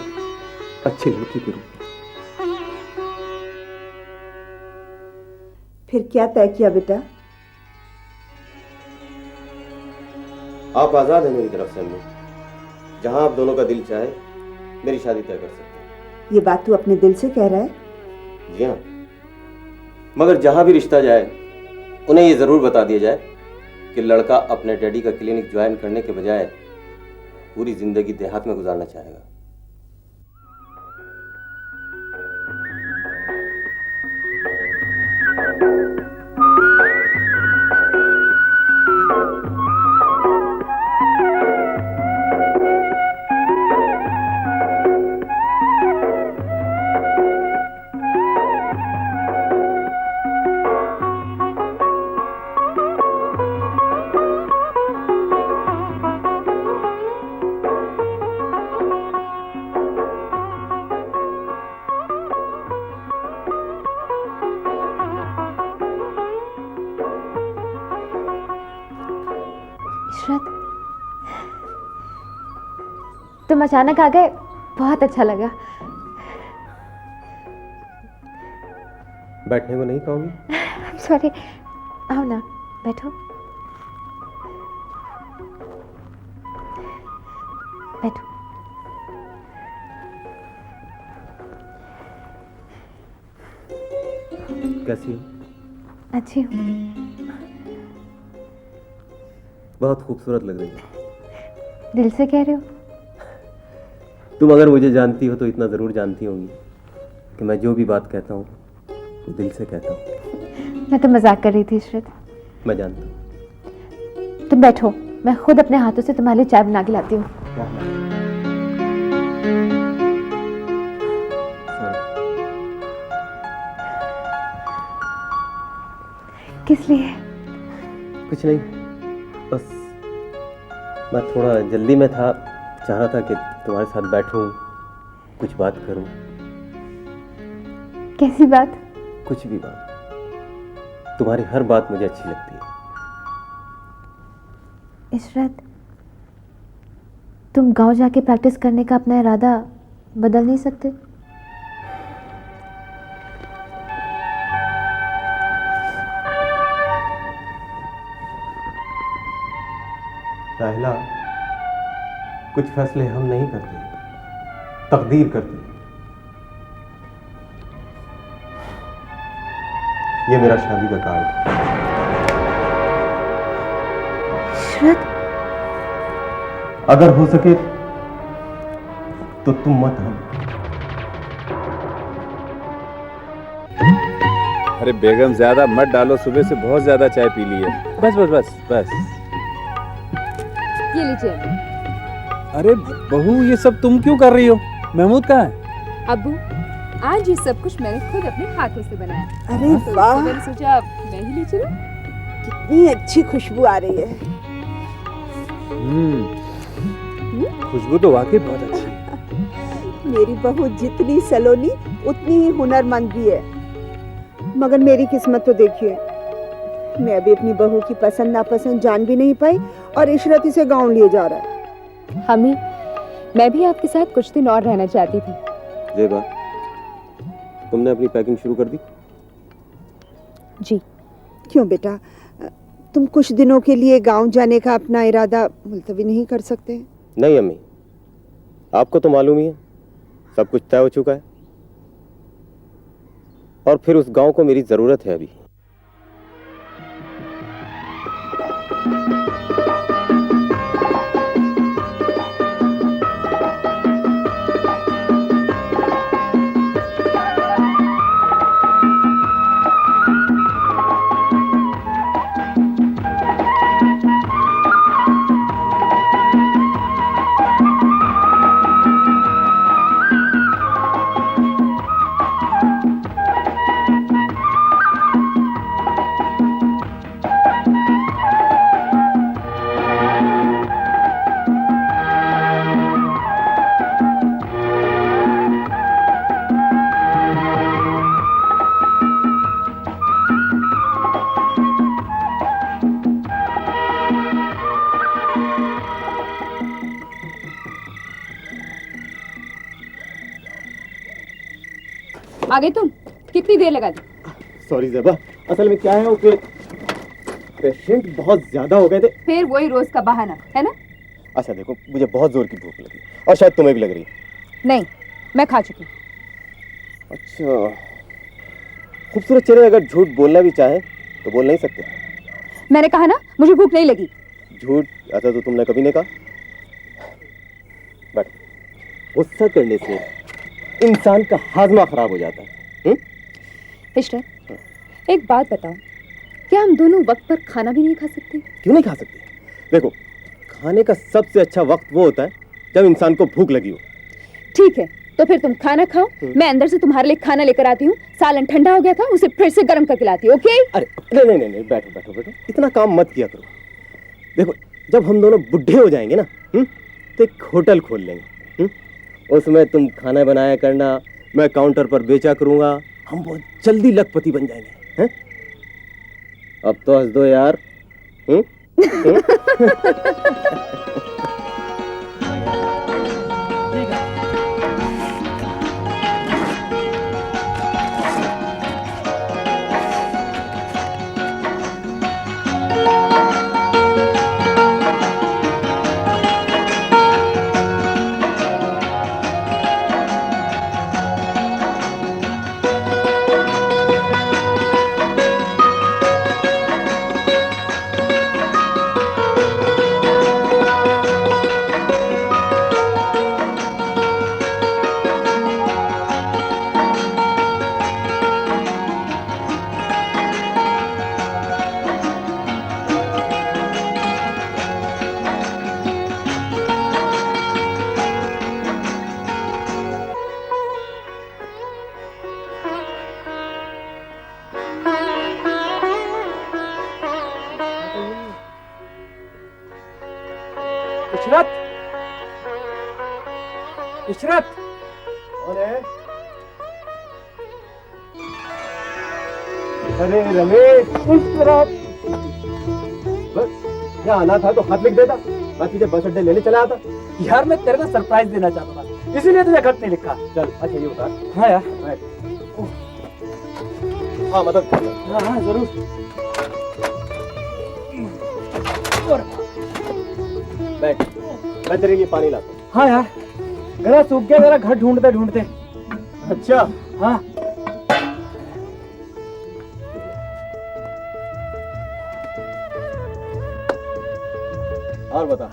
अच्छी लड़की के रूप में। फिर क्या तय किया बेटा? आप आजाद हैं मेरी तरफ से अम्मी। जहां आप दोनों का दिल चाहे मेरी शादी तय कर सकते हैं। ये बात तू अपने दिल से कह रहा है? जी हाँ, मगर जहां भी रिश्ता जाए उन्हें ये जरूर बता दिया जाए कि लड़का अपने डैडी का क्लिनिक ज्वाइन करने के बजाय पूरी जिंदगी देहात में गुजारना चाहेगा। इशरत, तुम अचानक आ गए, बहुत अच्छा लगा। बैठने को नहीं कहोगी? सॉरी, आओ ना, बैठो बैठो। कैसी हो? अच्छी हूँ। बहुत खूबसूरत लग रही हो। दिल से कह रहे हो? तुम अगर मुझे जानती हो तो इतना जरूर जानती होंगी कि मैं जो भी बात कहता हूँ वो दिल से कहता हूँ। मैं तो मजाक कर रही थी इशरत। मैं जानता हूँ। तुम बैठो, मैं खुद अपने हाथों से तुम्हारे लिए चाय बना के लाती हूँ। किस लिए? कुछ नहीं, बस मैं थोड़ा जल्दी में था, चाह रहा था कि तुम्हारे साथ बैठूं, कुछ बात करूं। कैसी बात? कुछ भी बात, तुम्हारी हर बात मुझे अच्छी लगती है। इशरत, तुम गांव जाके प्रैक्टिस करने का अपना इरादा बदल नहीं सकते? राहिला, कुछ फैसले हम नहीं करते, तकदीर करती है। ये मेरा शादी का कार्ड है। इशरत, अगर हो सके तो तुम मत हम। अरे बेगम, ज्यादा मत डालो, सुबह से बहुत ज्यादा चाय पी ली है। बस बस बस बस। ये लीजिए। अरे बहू, ये सब तुम क्यों कर रही हो? महमूद कहाँ है? अब्बू, आज ये सब कुछ मैंने खुद अपने हाथों से बनाया। अरे वाह, मैंने सोचा मैं ही ले चलूं। कितनी अच्छी खुशबू आ रही है। खुशबू तो वाकई बहुत अच्छी है। मेरी बहू जितनी सलोनी उतनी ही हुनरमंद भी है। मगर मेरी किस्मत तो देखिए, मैं अभी अपनी बहू की पसंद नापसंद जान भी नहीं पाई और इशरत इसे गांव लिए जा रहा है। हमी, मैं भी आपके साथ कुछ दिन और रहना चाहती थी। जेबा, तुमने अपनी पैकिंग शुरू कर दी? जी। क्यों बेटा, तुम कुछ दिनों के लिए गांव जाने का अपना इरादा मुलतवी नहीं कर सकते? नहीं अम्मी, आपको तो मालूम ही है, सब कुछ तय हो चुका है और फिर उस गांव को मेरी जरूरत है अभी। आ गए तुम? कितनी देर लगा दी? सॉरी ज़ेबा, असल में क्या है कि पेशेंट बहुत ज्यादा हो गए थे। फिर वही रोज का बहाना है ना? अच्छा देखो, मुझे बहुत जोर की भूख लगी और शायद तुम्हें भी लग रही है। नहीं, मैं खा चुकी हूँ। अच्छा, खूबसूरत चेहरे अगर झूठ बोलना भी चाहे तो बोल नहीं सकते। मैंने कहा ना मुझे भूख नहीं लगी। झूठ ऐसा तो तुमने कभी नहीं कहा। बट गुस्सा करने से इंसान का हाजमा खराब हो जाता है। इशरत, एक बात बताओ, क्या हम दोनों वक्त पर खाना भी नहीं खा सकते? क्यों नहीं खा सकते? देखो, खाने का सबसे अच्छा वक्त वो होता है जब इंसान को भूख लगी हो। ठीक है, तो फिर तुम खाना खाओ, मैं अंदर से तुम्हारे लिए खाना लेकर आती हूँ। सालन ठंडा हो गया था, उसे फिर से गर्म करके लाती हूँ। ओके? अरे नहीं, बैठो बैठो बैठो, इतना काम मत किया करो। देखो, जब हम दोनों बुढ़े हो जाएंगे ना, तो एक होटल खोल लेंगे। उसमें तुम खाना बनाया करना, मैं काउंटर पर बेचा करूंगा, हम बहुत जल्दी लखपति बन जाएंगे। हैं? अब तो हंस दो यार। इशरत, इशरत, अरे रमेश, इस तरह क्या आना था तो हाथ लिख देता, मैं तुझे बस अड्डे लेने चला आता। यार मैं तेरे को सरप्राइज देना चाहता था, इसीलिए तुझे खत नहीं लिखा। चल अच्छा ये उतार। हाँ यार, हाँ मदद कर। हाँ जरूर। बैठ, मैं तेरे लिए पानी लाता हूँ। हाँ यार, गला सूख गया मेरा घर ढूंढते ढूंढते। अच्छा हाँ, और बता।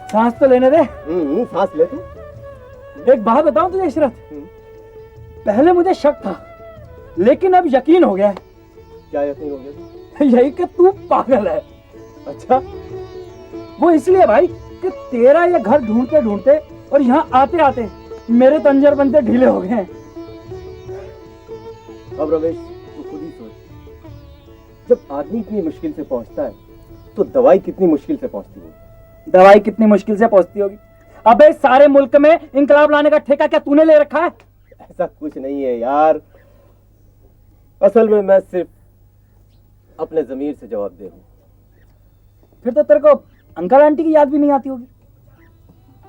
सांस तो लेने दे। सांस ले तू। एक बात बताऊं तुझे इशरत, पहले मुझे शक था लेकिन अब यकीन हो गया है। क्या यकीन हो गया? यही कि तू पागल है। अच्छा, वो इसलिए भाई कि तेरा ये घर ढूंढते ढूंढते और यहाँ आते आते मेरे तंजर बनते ढीले हो गए हैं। अब रमेश तू खुद ही सोच, जब आदमी इतनी मुश्किल से पहुंचता है तो दवाई कितनी मुश्किल से पहुंचती होगी। दवाई कितनी मुश्किल से पहुंचती होगी। अबे सारे मुल्क में इंकलाब लाने का ठेका क्या तूने ले रखा है? ऐसा कुछ नहीं है यार, असल में मैं सिर्फ अपने जमीर से जवाब दे हूं। फिर तो तेरे को अंकल आंटी की याद भी नहीं आती होगी।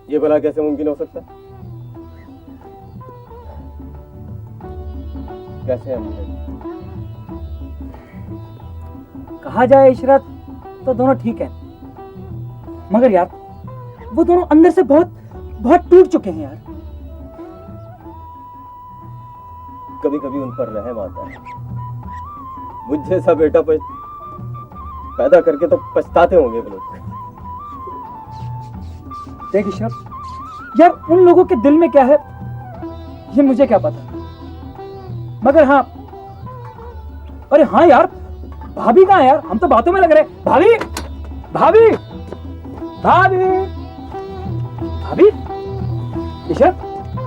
ये भला कैसे मुमकिन हो सकता है? कैसे है मुमकिन? कहा जाए इशरत तो दोनों ठीक है, मगर यार वो दोनों अंदर से बहुत बहुत टूट चुके हैं यार। कभी कभी उन पर रहम आता है। मुझ जैसा बेटा पैदा करके तो पछताते होंगे वो लोग। देख इशरत, यार उन लोगों के दिल में क्या है ये मुझे क्या पता, मगर हाँ, अरे हाँ यार, भाभी कहाँ है यार? हम तो बातों में लग रहे। भाभी, भाभी, भाभी, भाभी, इशरत,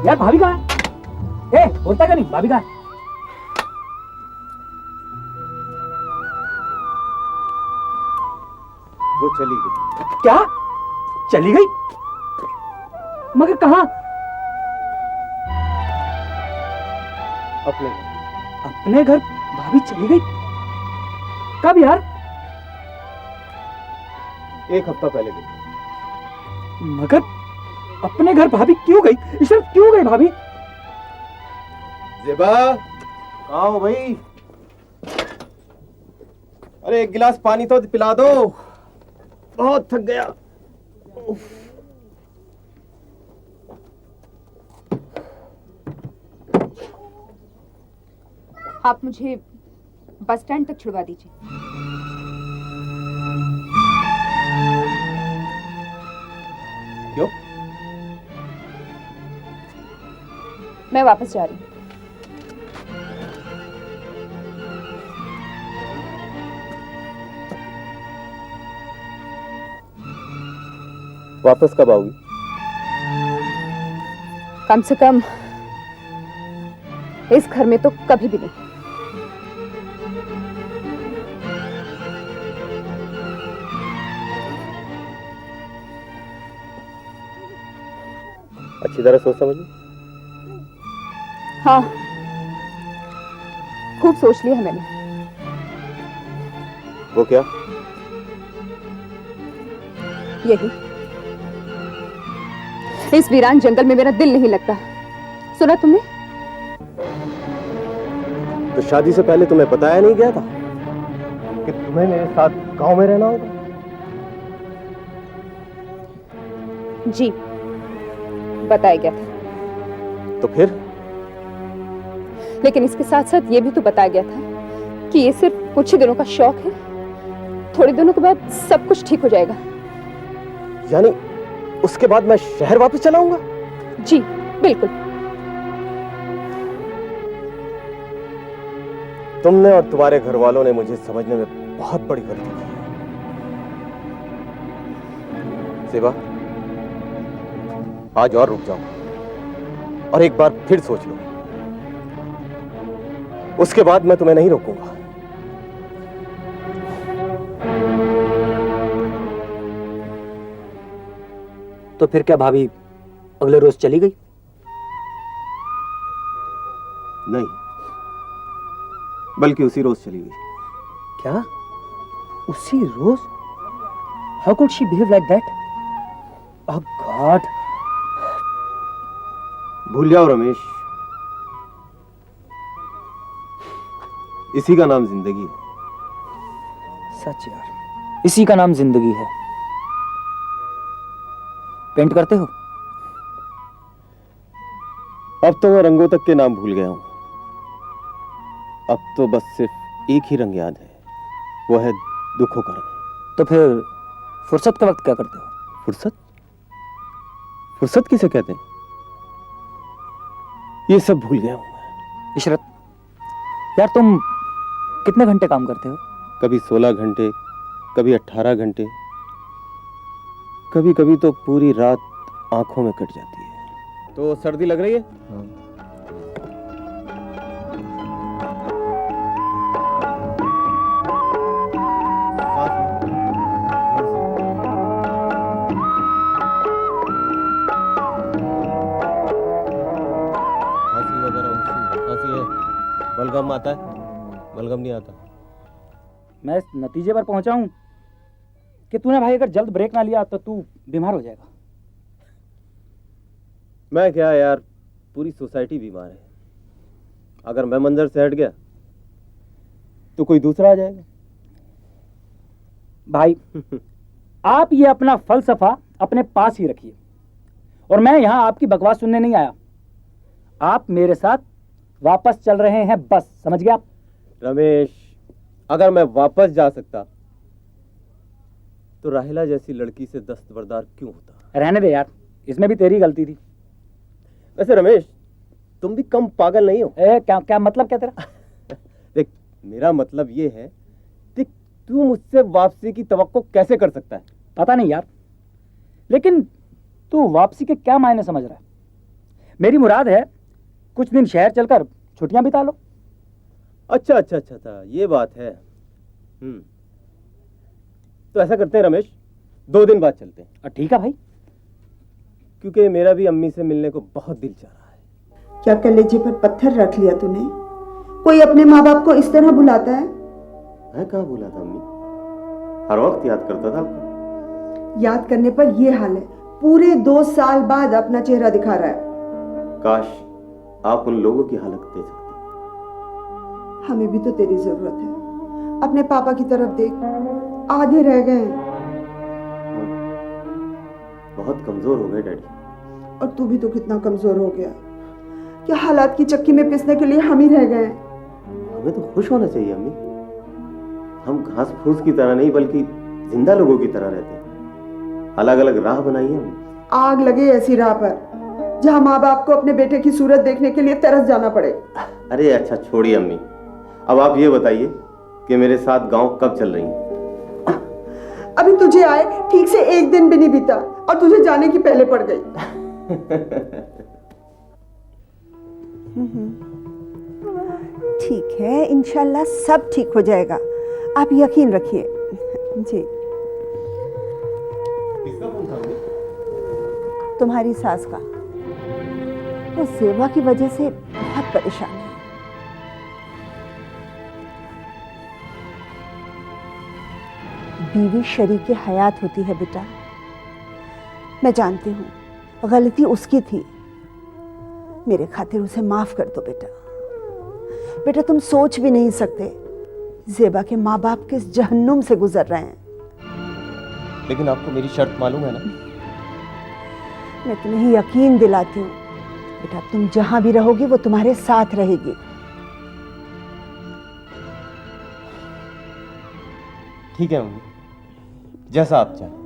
यार भाभी कहाँ है? बोलता क्या नहीं, भाभी कहाँ है? वो चली गई। क्या चली गई? मगर कहाँ? अपने घर भाभी चली गई? कब यार? एक हफ्ता पहले गई। मगर अपने घर भाभी क्यों गई? इशरत क्यों गई भाभी? ज़ेबा, कहाँ हो भाई? अरे एक गिलास पानी तो पिला दो। बहुत थक गया। आप मुझे बस स्टैंड तक छुड़वा दीजिए। क्यों? मैं वापस जा रही हूँ। वापस कब आओगी? कम से कम इस घर में तो कभी भी नहीं। अच्छी तरह सोच समझी। हाँ, खूब सोच लिया है मैंने। वो क्या? यही, इस वीरान जंगल में मेरा दिल नहीं लगता। सुना तुमने? तो शादी से पहले तुम्हें बताया नहीं गया था कि तुम्हें मेरे साथ गांव में रहना होगा? जी, बताया गया था। तो फिर? लेकिन इसके साथ साथ ये भी तो बताया गया था कि ये सिर्फ कुछ ही दिनों का शौक है। थोड़े दिनों के बाद सब कुछ ठीक हो जाएगा। यानी उसके बाद मैं शहर वापस चलाऊंगा? जी बिल्कुल। तुमने और तुम्हारे घर वालों ने मुझे समझने में बहुत बड़ी गलती की है। सेवा, आज और रुक जाओ और एक बार फिर सोच लो। उसके बाद मैं तुम्हें नहीं रोकूंगा। तो फिर क्या भाभी अगले रोज चली गई? नहीं, बल्कि उसी रोज चली गई। क्या? उसी रोज? How could she behave like that? Oh god. भूल जाओ रमेश, इसी का नाम जिंदगी है। सच यार, इसी का नाम जिंदगी है। पेंट करते हो? अब तो मैं रंगों तक के नाम भूल गया हूं। अब तो बस सिर्फ एक ही रंग याद है, वो है दुखों का रंग। तो फिर फुर्सत के वक्त क्या करते हो? फुर्सत? फुर्सत किसे कहते हैं? ये सब भूल गया हूं मैं। इशरत, यार तुम कितने घंटे काम करते हो? कभी 16 घंटे, कभी 18 घंटे, कभी कभी तो पूरी रात आंखों में कट जाती है। तो सर्दी लग रही है? हाँ। खांसी वगैरह खांसी है? बलगम आता है? बलगम नहीं आता। मैं इस नतीजे पर पहुंचा हूं कि तूने भाई अगर जल्द ब्रेक ना लिया तो तू बीमार हो जाएगा। मैं क्या यार, पूरी सोसाइटी बीमार है। अगर मैं मंजर से हट गया तो कोई दूसरा आ जाएगा। भाई आप ये अपना फलसफा अपने पास ही रखिए, और मैं यहां आपकी बकवास सुनने नहीं आया। आप मेरे साथ वापस चल रहे हैं, बस समझ गया? रमेश, अगर मैं वापस जा सकता तो राहिला जैसी लड़की से दस्तबरदार क्यों होता? रहने दे यार, इसमें भी तेरी गलती थी। वैसे रमेश, तुम भी कम पागल नहीं हो। क्या मतलब क्या तेरा? देख, मेरा मतलब ये है कि तू मुझसे वापसी की तवक्को कैसे कर सकता है? पता नहीं यार, लेकिन तू वापसी के क्या मायने समझ रहा है? मेरी मुराद है कुछ दिन शहर चलकर छुट्टियां बिता लो। अच्छा, ये बात है। तो ऐसा करते हैं रमेश, 2 दिन बाद चलते हैं। ठीक है भाई, क्योंकि मेरा भी अम्मी से मिलने को बहुत दिल चाह रहा है। क्या कलेजे पर पत्थर रख लिया तूने? कोई अपने माँ बाप को इस तरह बुलाता है? मैं कहाँ भूला था अम्मी, हर वक्त याद करता था आपको। याद करने पर ये हाल है, पूरे 2 साल बाद अपना चेहरा दिखा रहा है। काश आप उन लोगों की हालत देख सकते। हमें भी तो तेरी जरूरत है। अपने पापा की तरफ देख, आधे रह गए हैं। बहुत कमजोर हो गए डैडी। और तू भी तो कितना कमजोर हो गया। क्या हालात की चक्की में पिसने के लिए हम ही रह गए? हमें तो खुश होना चाहिए अम्मी। हम घास फूस की तरह नहीं बल्कि जिंदा लोगों की तरह रहते हैं। अलग अलग राह बनाई है हमने। आग लगे ऐसी राह पर जहां माँ बाप को अपने बेटे की सूरत देखने के लिए तरस जाना पड़े। अरे अच्छा छोड़िए अम्मी, अब आप ये बताइए कि मेरे साथ गांव कब चल रही हैं? अभी तुझे आए ठीक से एक दिन भी नहीं बीता और तुझे जाने की पहले पड़ गई। ठीक है, इंशाल्लाह सब ठीक हो जाएगा, आप यकीन रखिए। जी किसका फोन था? तुम्हारी सास का। वो सेवा की वजह से बहुत परेशान है। बीवी शरीक हयात होती है बेटा। मैं जानती हूँ गलती उसकी थी, मेरे खातिर उसे माफ कर दो बेटा। बेटा तुम सोच भी नहीं सकते ज़ेबा के माँ बाप किस जहन्नुम से गुजर रहे हैं। लेकिन आपको मेरी शर्त मालूम है ना? मैं तुम्हें यकीन दिलाती हूँ बेटा, तुम जहां भी रहोगी वो तुम्हारे साथ रहेगी। ठीक है मम्मी, जैसा आप चाहें।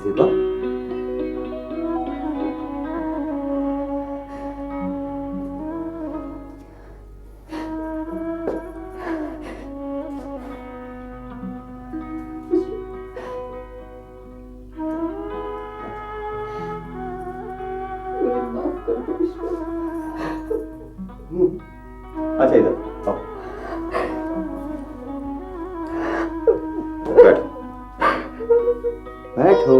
ज़ेबा, अच्छा इधर आओ, बैठो बैठो।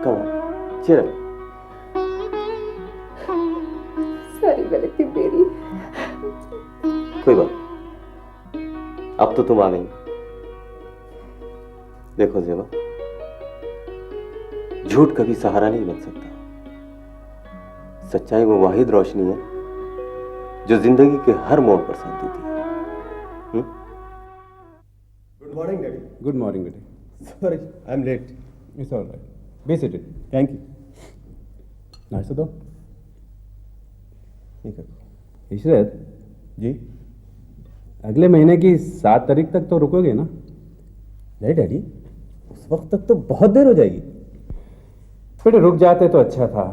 कम चेयर। सारी गलती मेरी। कोई बात, अब तो तुम आ गई। देखो ज़ेबा, झूठ कभी सहारा नहीं बन सकता। सच्चाई वो वाहिद रोशनी है जो जिंदगी के हर मोड़ पर साथ देती है। Good morning daddy. Good morning बेटे। Sorry I am late. It's all right, be seated. Thank you. नाश्ता दो। ठीक है। इशरत जी? अगले महीने की 7 तारीख तक तो रुकोगे ना? नहीं डैडी, उस वक्त तक तो बहुत देर हो जाएगी। बेटे रुक जाते तो अच्छा था।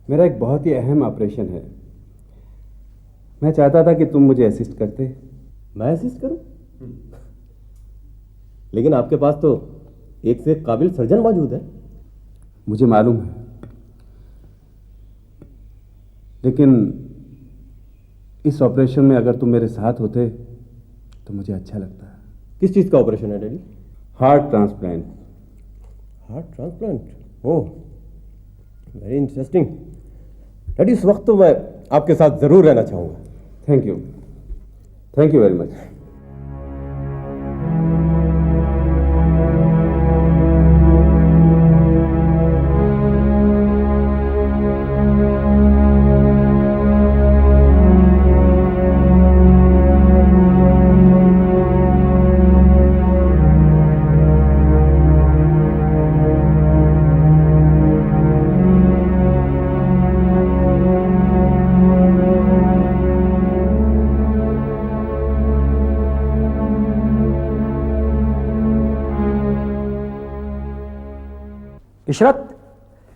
मेरा एक बहुत ही अहम ऑपरेशन है। मैं चाहता था कि तुम मुझे असिस्ट करते। मैं असिस्ट करूं? लेकिन आपके पास तो एक से एक काबिल सर्जन मौजूद है। मुझे मालूम है, लेकिन इस ऑपरेशन में अगर तुम मेरे साथ होते तो मुझे अच्छा लगता है। किस चीज का ऑपरेशन है daddy? Heart transplant. Heart transplant? Oh, very interesting. Daddy इस वक्त तो मैं आपके साथ जरूर रहना चाहूंगा। Thank you, thank you very much. Ishrat,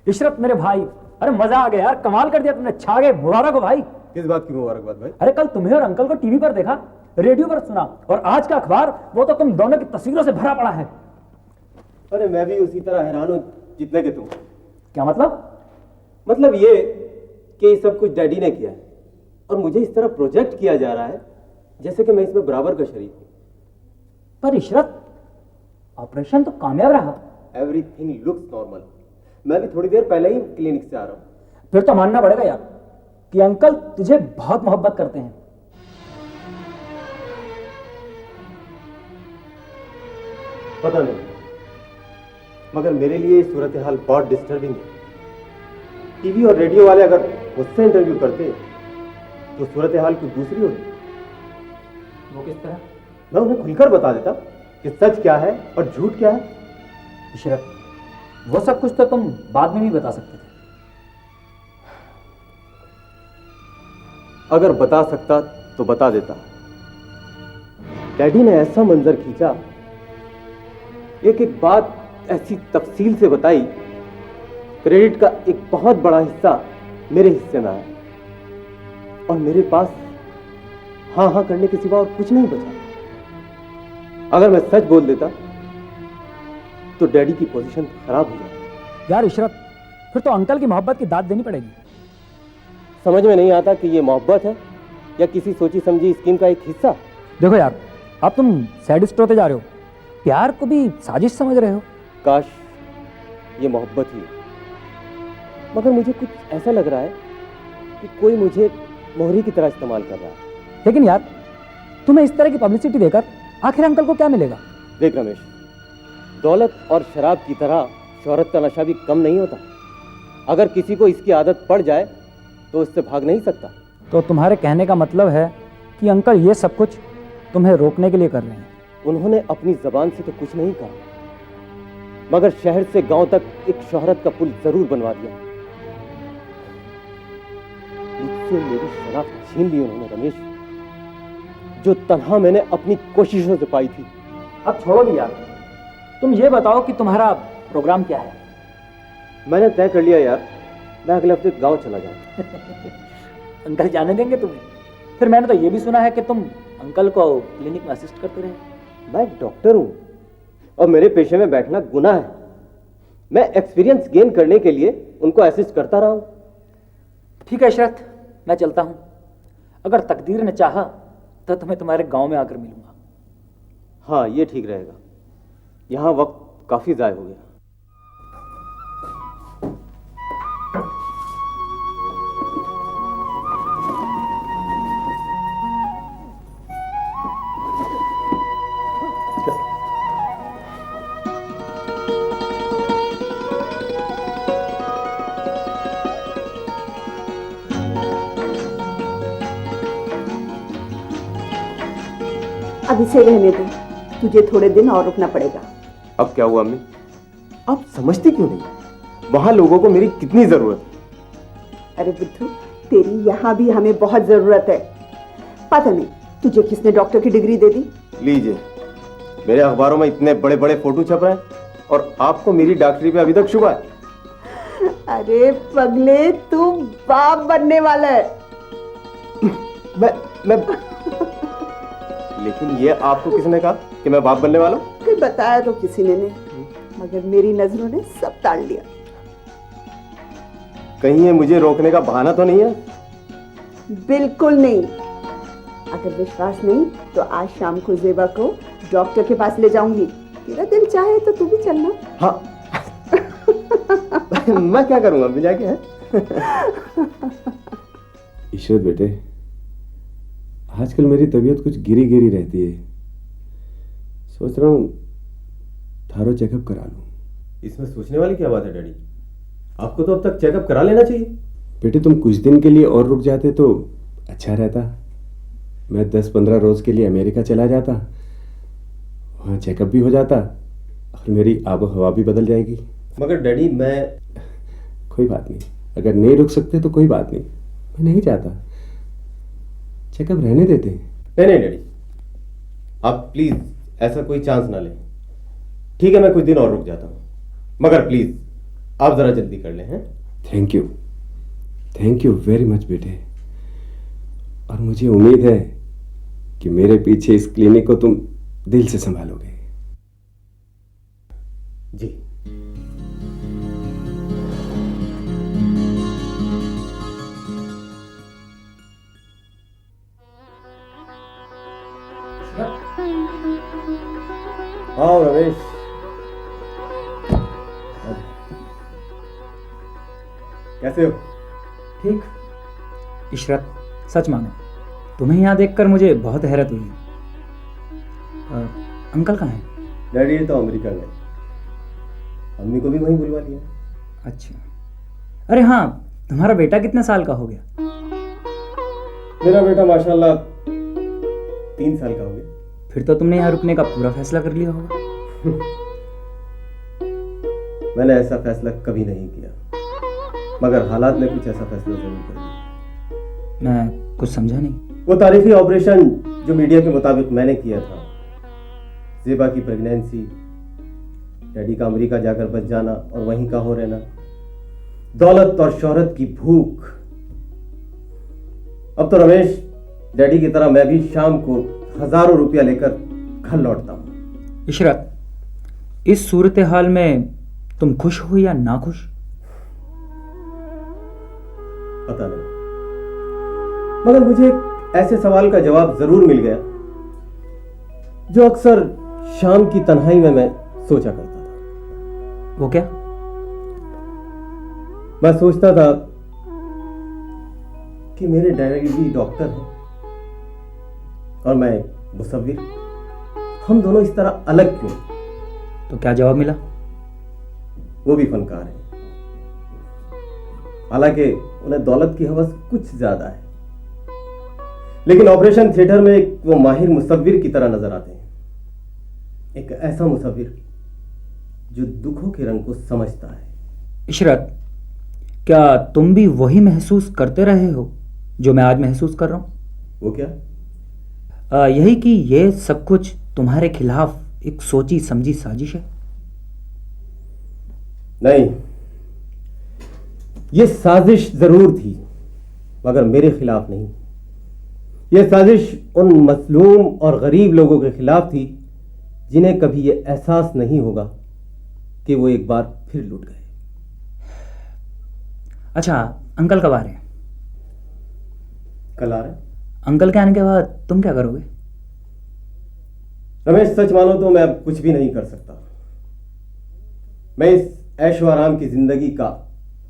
Ishrat मेरे भाई, अरे मजा आ गया यार, कमाल कर दिया तुमने, छा गए, मुबारक हो भाई। किस बात की मुबारकबाद भाई? अरे कल तुम्हें और अंकल को टीवी पर देखा, रेडियो पर सुना, और आज का अखबार वो तो तुम दोनों की तस्वीरों से भरा पड़ा है। अरे मैं भी उसी तरह हैरान हूं जितने के तुम। क्या मतलब? मतलब ये कि ये सब कुछ डैडी ने किया है और मुझे इस तरह प्रोजेक्ट किया जा रहा है जैसे कि मैं इसमें बराबर का शरीक हूं। पर इशरत, ऑपरेशन तो कामयाब रहा। Everything looks normal. मैं भी थोड़ी देर पहले ही क्लिनिक से आ रहा हूं। फिर तो मानना पड़ेगा यार कि अंकल तुझे बहुत मोहब्बत करते हैं। पता नहीं, मगर मेरे लिए सूरत हाल बहुत डिस्टर्बिंग है। टीवी और रेडियो वाले अगर मुझसे इंटरव्यू करते तो सूरत हाल कुछ दूसरी होती। वो किस तरह? मैं उन्हें खुलकर बता देता कि सच क्या है और झूठ क्या है। इशरत, वो सब कुछ तो तुम बाद में भी बता सकते थे। अगर बता सकता तो बता देता। डैडी ने ऐसा मंजर खींचा, एक एक बात ऐसी तफसील से बताई, क्रेडिट का एक बहुत बड़ा हिस्सा मेरे हिस्से में आया और मेरे पास हाँ हाँ करने के सिवा और कुछ नहीं बचा। अगर मैं सच बोल देता तो डैडी की पोजीशन खराब हो जाती। यार इशरत, फिर तो अंकल की मोहब्बत की दाद देनी पड़ेगी। समझ में नहीं आता कि ये मोहब्बत है या किसी सोची समझी स्कीम का एक हिस्सा। देखो यार, अब तुम सैडिस्ट होते जा रहे हो, प्यार को भी साजिश समझ रहे हो। काश ये मोहब्बत ही है, मगर मुझे कुछ ऐसा लग रहा है कि कोई मुझे मोहरी की तरह इस्तेमाल कर रहा है। लेकिन यार, तुम्हें इस तरह की पब्लिसिटी देकर आखिर अंकल को क्या मिलेगा? देख रमेश, दौलत और शराब की तरह शोहरत का नशा भी कम नहीं होता। अगर किसी को इसकी आदत पड़ जाए तो इससे भाग नहीं सकता। तो तुम्हारे कहने का मतलब है कि अंकल ये सब कुछ तुम्हें रोकने के लिए कर रहे हैं? उन्होंने अपनी जबान से तो कुछ नहीं कहा, मगर शहर से गांव तक एक शोहरत का पुल जरूर बनवा दिया। मुझसे मेरी शनाख्त छीन ली उन्होंने रमेश, जो तन्हा मैंने अपनी कोशिशों से पाई थी। अब छोड़ो भी यार, तुम ये बताओ कि तुम्हारा प्रोग्राम क्या है? मैंने तय कर लिया यार, मैं अगले हफ्ते गांव चला जाऊं। अंकल जाने देंगे तुम्हें? फिर मैंने तो ये भी सुना है कि तुम अंकल को क्लिनिक में असिस्ट करते रहे। मैं एक डॉक्टर हूं और मेरे पेशे में बैठना गुनाह है। मैं एक्सपीरियंस गेन करने के लिए उनको असिस्ट करता रहा हूं। ठीक है इशरत, मैं चलता हूं। अगर तकदीर ने चाहा तो तुम्हें तुम्हारे गांव में आकर मिलूंगा। हाँ, ये ठीक रहेगा। यहाँ वक्त काफी ज़ाय हो गया। अब इसे रहने दे, तुझे थोड़े दिन और रुकना पड़ेगा। अब क्या हुआ अम्मी? आप समझती क्यों नहीं? वहां लोगों को मेरी कितनी जरूरत है। अरे बुद्धू, तेरी यहाँ भी हमें बहुत जरूरत है। पता नहीं तुझे किसने डॉक्टर की डिग्री दे दी। लीजिए, मेरे अखबारों में इतने बड़े बड़े फोटो छप रहे हैं और आपको मेरी डॉक्टरी पे अभी तक शुबा है। अरे पगले, तू बाप बनने वाला है। मैं लेकिन ये आपको किसने कहा कि मैं बाप बनने वाला हूं? कोई बताया तो किसी ने नहीं, मगर मेरी नजरों ने सब ताड़ लिया। कहीं ये मुझे रोकने का बहाना तो नहीं है? बिल्कुल नहीं। अगर विश्वास नहीं तो आज शाम को जेबा को डॉक्टर के पास ले जाऊंगी। तेरा दिल चाहे तो तू भी चलना। हाँ। मैं क्या करूंगा अभी जाके? है इशरत बेटे, आजकल मेरी तबीयत कुछ गिरी गिरी रहती है। सोच रहा हूँ थारो चेकअप करा लूँ। इसमें सोचने वाली क्या बात है डैडी? आपको तो अब तक चेकअप करा लेना चाहिए। बेटे, तुम कुछ दिन के लिए और रुक जाते तो अच्छा रहता। मैं 10-15 रोज के लिए अमेरिका चला जाता, वहाँ चेकअप भी हो जाता और मेरी आबो हवा भी बदल जाएगी। मगर डैडी, मैं... कोई बात नहीं, अगर नहीं रुक सकते तो कोई बात नहीं, मैं नहीं चाहता। चेकअप रहने देते हैं। नहीं डैडी, आप प्लीज ऐसा कोई चांस ना लें। ठीक है, मैं कुछ दिन और रुक जाता हूँ, मगर प्लीज आप जरा जल्दी कर लें। हैं? थैंक यू वेरी मच बेटे। और मुझे उम्मीद है कि मेरे पीछे इस क्लिनिक को तुम दिल से संभालोगे। जी। हाँ रमेश, कैसे हो? ठीक। इशरत, सच मानो तुम्हें यहाँ देखकर मुझे बहुत हैरत हुई। अंकल कहाँ हैं? डैडी तो अमेरिका गए, अम्मी को भी वहीं बुलवा लिया। अच्छा, अरे हाँ, तुम्हारा बेटा कितने साल का हो गया? मेरा बेटा माशाल्लाह 3 साल का हो गया। फिर तो तुमने यहाँ रुकने का पूरा फैसला कर लिया होगा। मैंने ऐसा फैसला कभी नहीं किया, मगर हालात ने कुछ ऐसा फैसला जरूर कर दिया। मैं कुछ समझा नहीं। वो तारीखी ऑपरेशन जो मीडिया के मुताबिक मैंने किया था, ज़ेबा की प्रेगनेंसी, डैडी का अमेरिका जाकर बच जाना और वहीं का हो रहना, दौलत और शोहरत की भूख। अब तो रमेश, डैडी की तरह मैं भी शाम को हजारों रुपया लेकर घर लौटता हूं। इशरत, इस सूरत हाल में तुम खुश हो या ना खुश? पता नहीं, मगर मुझे एक ऐसे सवाल का जवाब जरूर मिल गया जो अक्सर शाम की तन्हाई में मैं सोचा करता था। वो क्या? मैं सोचता था कि मेरे डैडी भी डॉक्टर हैं और मैं मुसव्विर, हम दोनों इस तरह अलग क्यों? तो क्या जवाब मिला? वो भी फनकार हैं, हालांकि उन्हें दौलत की हवस कुछ ज्यादा है, लेकिन ऑपरेशन थिएटर में वो माहिर मुसव्विर की तरह नजर आते हैं। एक ऐसा मुसव्विर जो दुखों के रंग को समझता है। इशरत, क्या तुम भी वही महसूस करते रहे हो जो मैं आज महसूस कर रहा हूं? वो क्या? यही कि ये सब कुछ तुम्हारे खिलाफ एक सोची समझी साजिश है। नहीं, ये साजिश जरूर थी, मगर मेरे खिलाफ नहीं। यह साजिश उन मजलूम और गरीब लोगों के खिलाफ थी जिन्हें कभी यह एहसास नहीं होगा कि वो एक बार फिर लूट गए। अच्छा, अंकल कब आ रहे हैं? कल आ रहे हैं। अंकल के आने के बाद तुम क्या करोगे? रमेश, सच मानो तो मैं अब कुछ भी नहीं कर सकता। मैं इस ऐशो आराम की जिंदगी का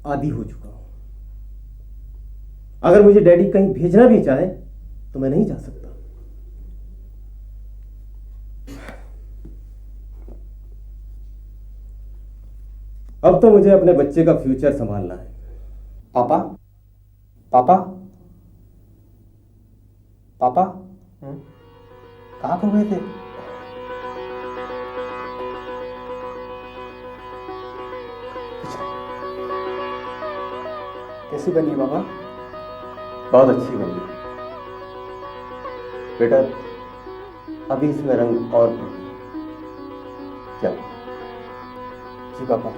आदी हो चुका हूं। अगर मुझे डैडी कहीं भेजना भी चाहे तो मैं नहीं जा सकता। अब तो मुझे अपने बच्चे का फ्यूचर संभालना है। पापा, पापा, पापा, कहाँ खो गए थे? कैसी बनी है बाबा? बहुत अच्छी बनी बेटा, अभी इसमें रंग और क्या? जी पापा।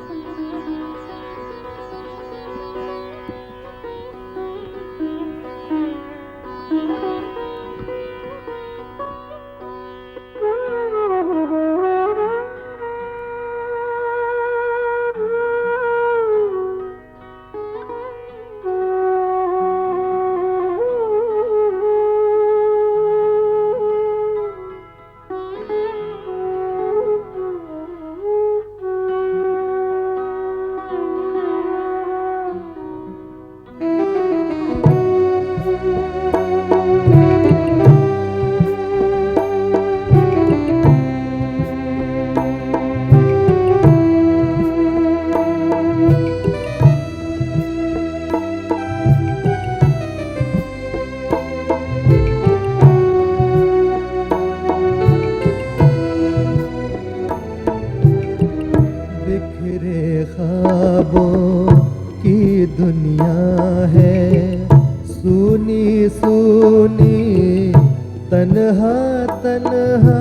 तन्हा तन्हा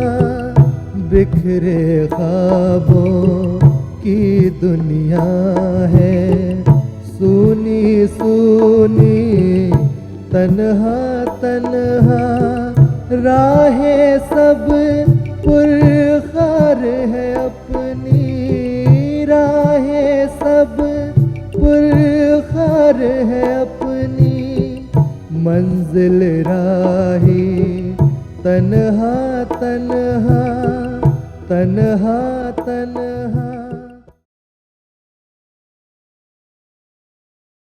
बिखरे ख्वाबों की दुनिया है, सुनी सुनी तन्हा तन्हा राहें सब पुरखार है अपनी, राहें सब पुरखार है अपनी, मंजिल राही तन्हा तन्हा तन्हा तन्हा।